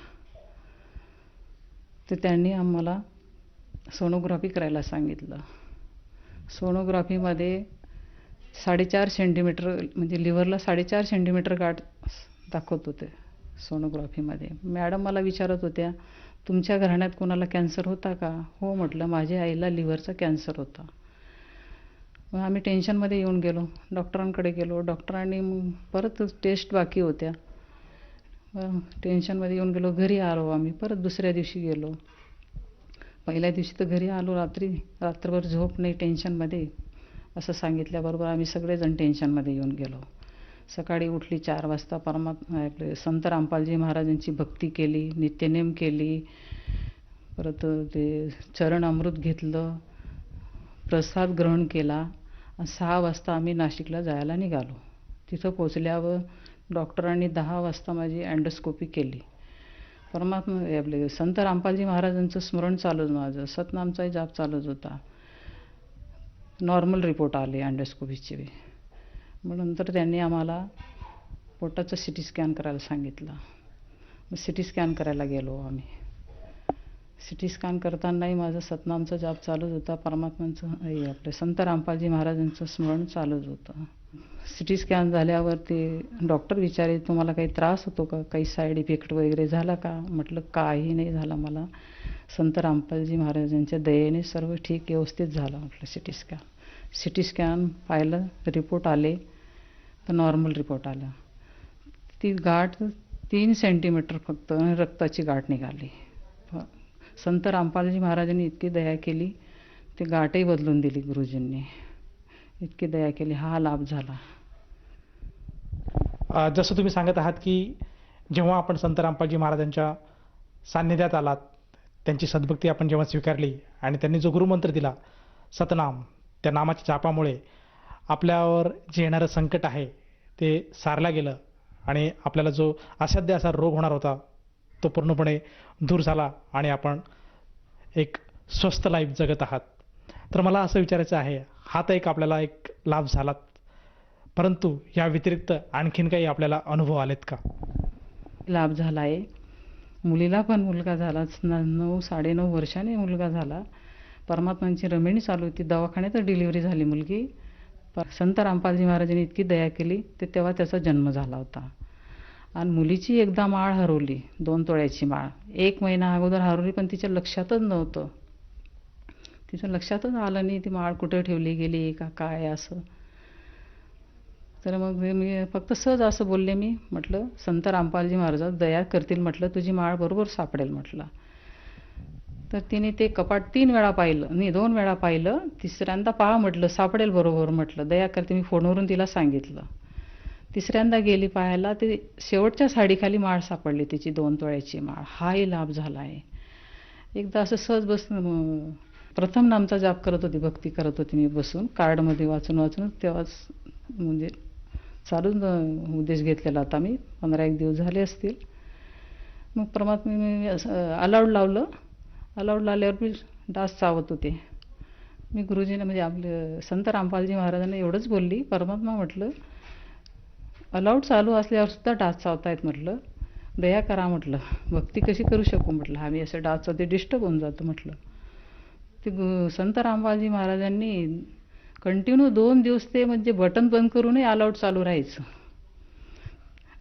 तर त्यांनी आम्हाला सोनोग्राफी करायला सांगितलं. सोनोग्राफीमध्ये 4.5 सेंटीमीटर, म्हणजे लिव्हरला 4.5 सेंटीमीटर गाठ दाखवत होते सोनोग्राफीमध्ये. मॅडम मला विचारत होत्या, तुमच्या घराण्यात कोणाला कॅन्सर होता का? हो म्हटलं, माझ्या आईला लिव्हरचा कॅन्सर होता. मग आम्ही टेन्शनमध्ये येऊन गेलो, डॉक्टरांकडे गेलो. डॉक्टरांनी मग परत टेस्ट बाकी होत्या. टेन्शनमध्ये येऊन गेलो. घरी आलो आम्ही. परत दुसऱ्या दिवशी गेलो. पहिल्या दिवशी तर घरी आलो, रात्रभर झोप नाही टेन्शनमध्ये. असं सांगितल्याबरोबर आम्ही सगळेजण टेन्शनमध्ये येऊन गेलो. सकाळी उठली 4 वाजता. आपले संत रामपालजी महाराजांची भक्ती केली, नित्यनेम केली. परत ते चरण अमृत घेतलं, प्रसाद ग्रहण केला. 6 वाजता आम्ही नाशिकला जायला निघालो. तिथं पोचल्यावर डॉक्टरांनी 10 वाजता माझी अँडोस्कोपी केली. परमात्मा आपले संत रामपालजी महाराजांचं स्मरण चालूच, माझं सतनामचाही जाप चालूच होता. नॉर्मल रिपोर्ट आले अँडोस्कोपीचे. मग नंतर त्यांनी आम्हाला पोटाचं CT स्कॅन करायला सांगितलं. मग CT स्कॅन करायला गेलो आम्ही. CT स्कॅन करतानाही माझं सतनामचा जाप चालूच होता. परमात्मांचं आपले संत रामपालजी महाराजांचं स्मरण चालूच होतं. CT स्कॅन झाल्यावर ते डॉक्टर विचारले, तुम्हाला काही त्रास होतो का? काही साईड इफेक्ट वगैरे झाला का? म्हटलं काही नाही झाला मला. संत रामपालजी महाराजांच्या दयेने सर्व ठीक व्यवस्थित झालं म्हटलं. CT स्कॅन पाहिलं, रिपोर्ट आले तर नॉर्मल रिपोर्ट आला. ती गाठ 3 सेंटीमीटर फक्त रक्ताची गाठ निघाली. संत रामपालजी महाराजांनी इतकी दया केली, ती गाठही बदलून दिली गुरुजींनी. इतकी दया केली. हा लाभ झाला. जसं तुम्ही सांगत आहात की जेव्हा आपण संत रामपालजी महाराजांच्या सान्निध्यात आलात, त्यांची सद्भक्ती आपण जेव्हा स्वीकारली आणि त्यांनी जो गुरुमंत्र दिला सतनाम, त्या नामाच्या जापामुळे आपल्यावर जे येणारं संकट आहे ते सारलं गेलं आणि आपल्याला जो असाध्य असा रोग होणार होता तो पूर्णपणे दूर झाला आणि आपण एक स्वस्थ लाईफ जगत आहात. तर मला असं विचारायचं आहे, हा तर एक आपल्याला एक लाभ झालात, परंतु या व्यतिरिक्त आणखीन काही आपल्याला अनुभव आलेत का? लाभ झाला आहे. मुलीला पण मुलगा झाला. 9-9.5 वर्षाने मुलगा झाला. परमात्मांची रमिणी चालू होती. दवाखान्यातच डिलिव्हरी झाली मुलगी. संत रामपालजी महाराजांनी इतकी दया केली, तेव्हा त्याचा जन्म झाला होता. आणि मुलीची एकदा माळ हरवली, 2 तोळ्याची माळ. 1 महिना अगोदर हरवली, पण तिच्या लक्षातच नव्हतं. तिच्या लक्षातच आलं नाही ती माळ कुठे ठेवली गेली का काय असं. तर मग मी फक्त सहज असं बोलले, मी म्हटलं संत रामपालजी महाराज दया करतील म्हटलं, तुझी माळ बरोबर सापडेल म्हटलं. तर तिने ते कपाट 3 वेळा पाहिलं, नाही 2 वेळा पाहिलं. तिसऱ्यांदा पहा म्हटलं, सापडेल बरोबर म्हटलं, दया करते. मी फोनवरून तिला सांगितलं. तिसऱ्यांदा गेली पाहायला, ते शेवटच्या साडीखाली माळ सापडली तिची, 2 तोळ्याची माळ. हाही लाभ झाला आहे. एकदा असं सहज बसून प्रथम नामचा जाप करत होती, भक्ती करत होती मी बसून, कार्डमध्ये वाचून तेव्हाच म्हणजे चालून उपदेश घेतलेला होता मी. 15-1 दिवस झाले असतील. मग परमात्मा मी अलाउड लावलं. अलाउड लावल्यावर मी डास चावत होते. मी गुरुजींना म्हणजे आपले संत रामपालजी महाराजांना एवढंच बोलली, परमात्मा म्हटलं अलाउड चालू असल्यावर सुद्धा डास चावतायत म्हटलं, दया करा म्हटलं, भक्ती कशी करू शकू म्हटलं, आम्ही असं डास चावते डिस्टर्ब होऊन जातो म्हटलं. ते संत रामपालजी महाराजांनी कंटिन्यू 2 दिवस ते म्हणजे बटन बंद करूनही अलाउड चालू राहायचं.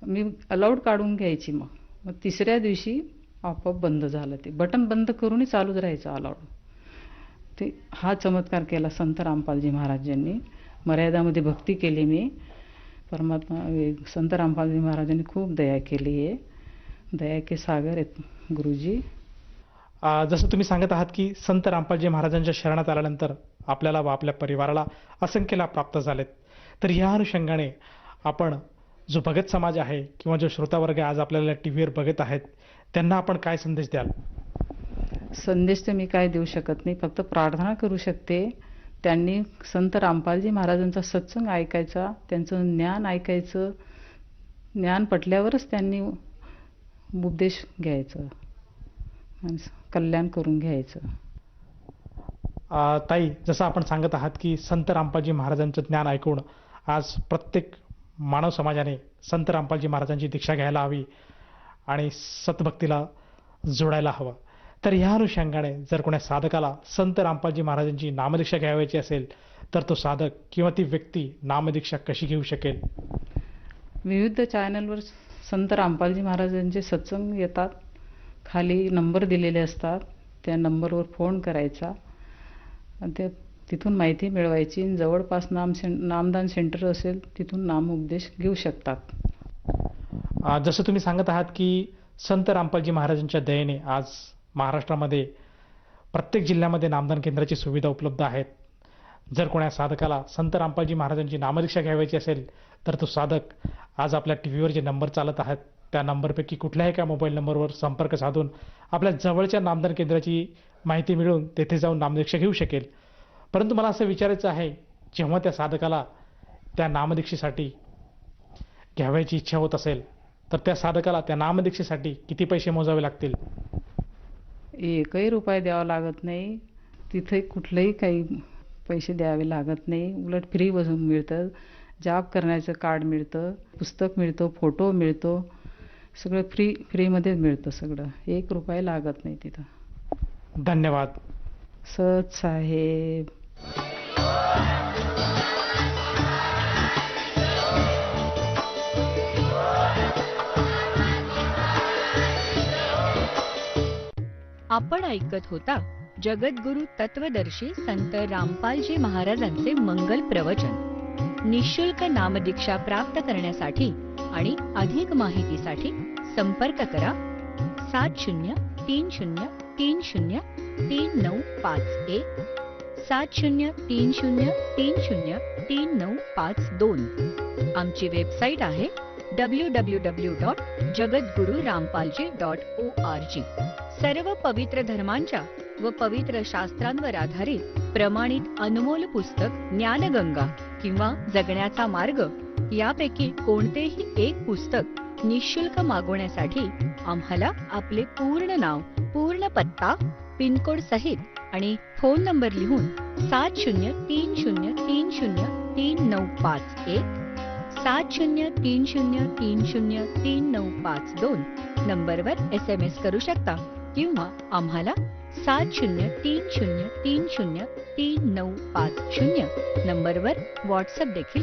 मी अलाउड काढून घ्यायची. मग 3ऱ्या दिवशी आपोआप बंद झालं. ते बटन बंद करूनही चालूच राहायचं अलाउड. ते हा चमत्कार केला संत रामपालजी महाराजांनी. मर्यादामध्ये भक्ती केली मी. परमात्मा संत रामपालजी महाराजांनी खूप दया केली आहे. दया के सागर आहेत गुरुजी. जसं तुम्ही सांगत आहात की संत रामपालजी महाराजांच्या शरणात आल्यानंतर आपल्याला व आपल्या परिवाराला असंख्य लाभ प्राप्त झालेत. तर या अनुषंगाने आपण जो भगत समाज आहे किंवा जो श्रोतावर्ग आज आपल्याला टीव्हीवर बघत आहेत, त्यांना आपण काय संदेश द्याल? संदेश तर मी काय देऊ शकत नाही, फक्त प्रार्थना करू शकते. त्यांनी संत रामपालजी महाराजांचा सत्संग ऐकायचा, त्यांचं ज्ञान ऐकायचं. ज्ञान पटल्यावरच त्यांनी उपदेश घ्यायचं आणि कल्याण करून घ्यायचं. ताई, जसं आपण सांगत आहात की संत रामपालजी महाराजांचं ज्ञान ऐकून आज प्रत्येक मानव समाजाने संत रामपालजी महाराजांची दीक्षा घ्यायला हवी आणि सतभक्तीला जोडायला हवं. तर ह्या अनुषंगाने जर कोणा साधकाला संत रामपालजी महाराजांची नामदीक्षा घ्यावयाची असेल, तर तो साधक किंवा ती व्यक्ती नामदीक्षा कशी घेऊ शकेल? विविध चॅनलवर संत रामपालजी महाराजांचे सत्संग येतात. खाली नंबर दिलेले असतात. त्या नंबरवर फोन करायचा आणि तिथून माहिती मिळवायची. जवळपास नामदान सेंटर असेल तिथून नामोपदेश घेऊ शकतात. जसं तुम्ही सांगत आहात की संत रामपालजी महाराजांच्या दयेने आज महाराष्ट्रामध्ये प्रत्येक जिल्ह्यामध्ये नामदान केंद्राची सुविधा उपलब्ध आहेत. जर कोणा साधकाला संत रामपालजी महाराजांची नामदीक्षा घ्यावयाची असेल, तर तो साधक आज आपल्या टीव्हीवर जे नंबर चालत आहेत त्या नंबरपैकी कुठल्याही एका मोबाईल नंबरवर संपर्क साधून आपल्या जवळच्या नामदान केंद्राची माहिती मिळवून तेथे जाऊन नामदीक्षा घेऊ शकेल. परंतु मला असं विचारायचं आहे, जेव्हा त्या साधकाला त्या नामदीक्षेसाठी घ्यावयाची इच्छा होत असेल, तर त्या साधकाला त्या नामदीक्षेसाठी किती पैसे मोजावे लागतील? 1ही रुपया द्यावा लागत नाही. तिथे कुठलेही काही पैसे द्यावे लागत नाही. उलट फ्री बसून मिळतं. जाप करण्याचं कार्ड मिळतं, पुस्तक मिळतं, फोटो मिळतो, सगळं फ्रीमध्येच मिळतं सगळं. 1 रुपया लागत नाही तिथं. धन्यवाद. सत साहेब. आपण ऐकत होता जगद्गुरु तत्वदर्शी संत रामपालजी महाराजांचे मंगल प्रवचन. निःशुल्क नामदीक्षा प्राप्त करण्यासाठी आणि अधिक माहितीसाठी संपर्क करा 7030303951 7030303952. आमची वेबसाईट आहे www.jagadgururampalji.org. सर्व पवित्र धर्मांच्या व पवित्र शास्त्रांवर आधारित प्रमाणित अनमोल पुस्तक ज्ञानगंगा किंवा जगण्याचा मार्ग यापैकी कोणतेही एक पुस्तक निःशुल्क मागवण्यासाठी आम्हाला आपले पूर्ण नाव, पूर्ण पत्ता, पिनकोड सहित आणि फोन नंबर लिहून 7030303951 7030303952 नंबरवर SMS करू शकता किंवा आम्हाला 7030303950 नंबरवर व्हॉट्सअप देखील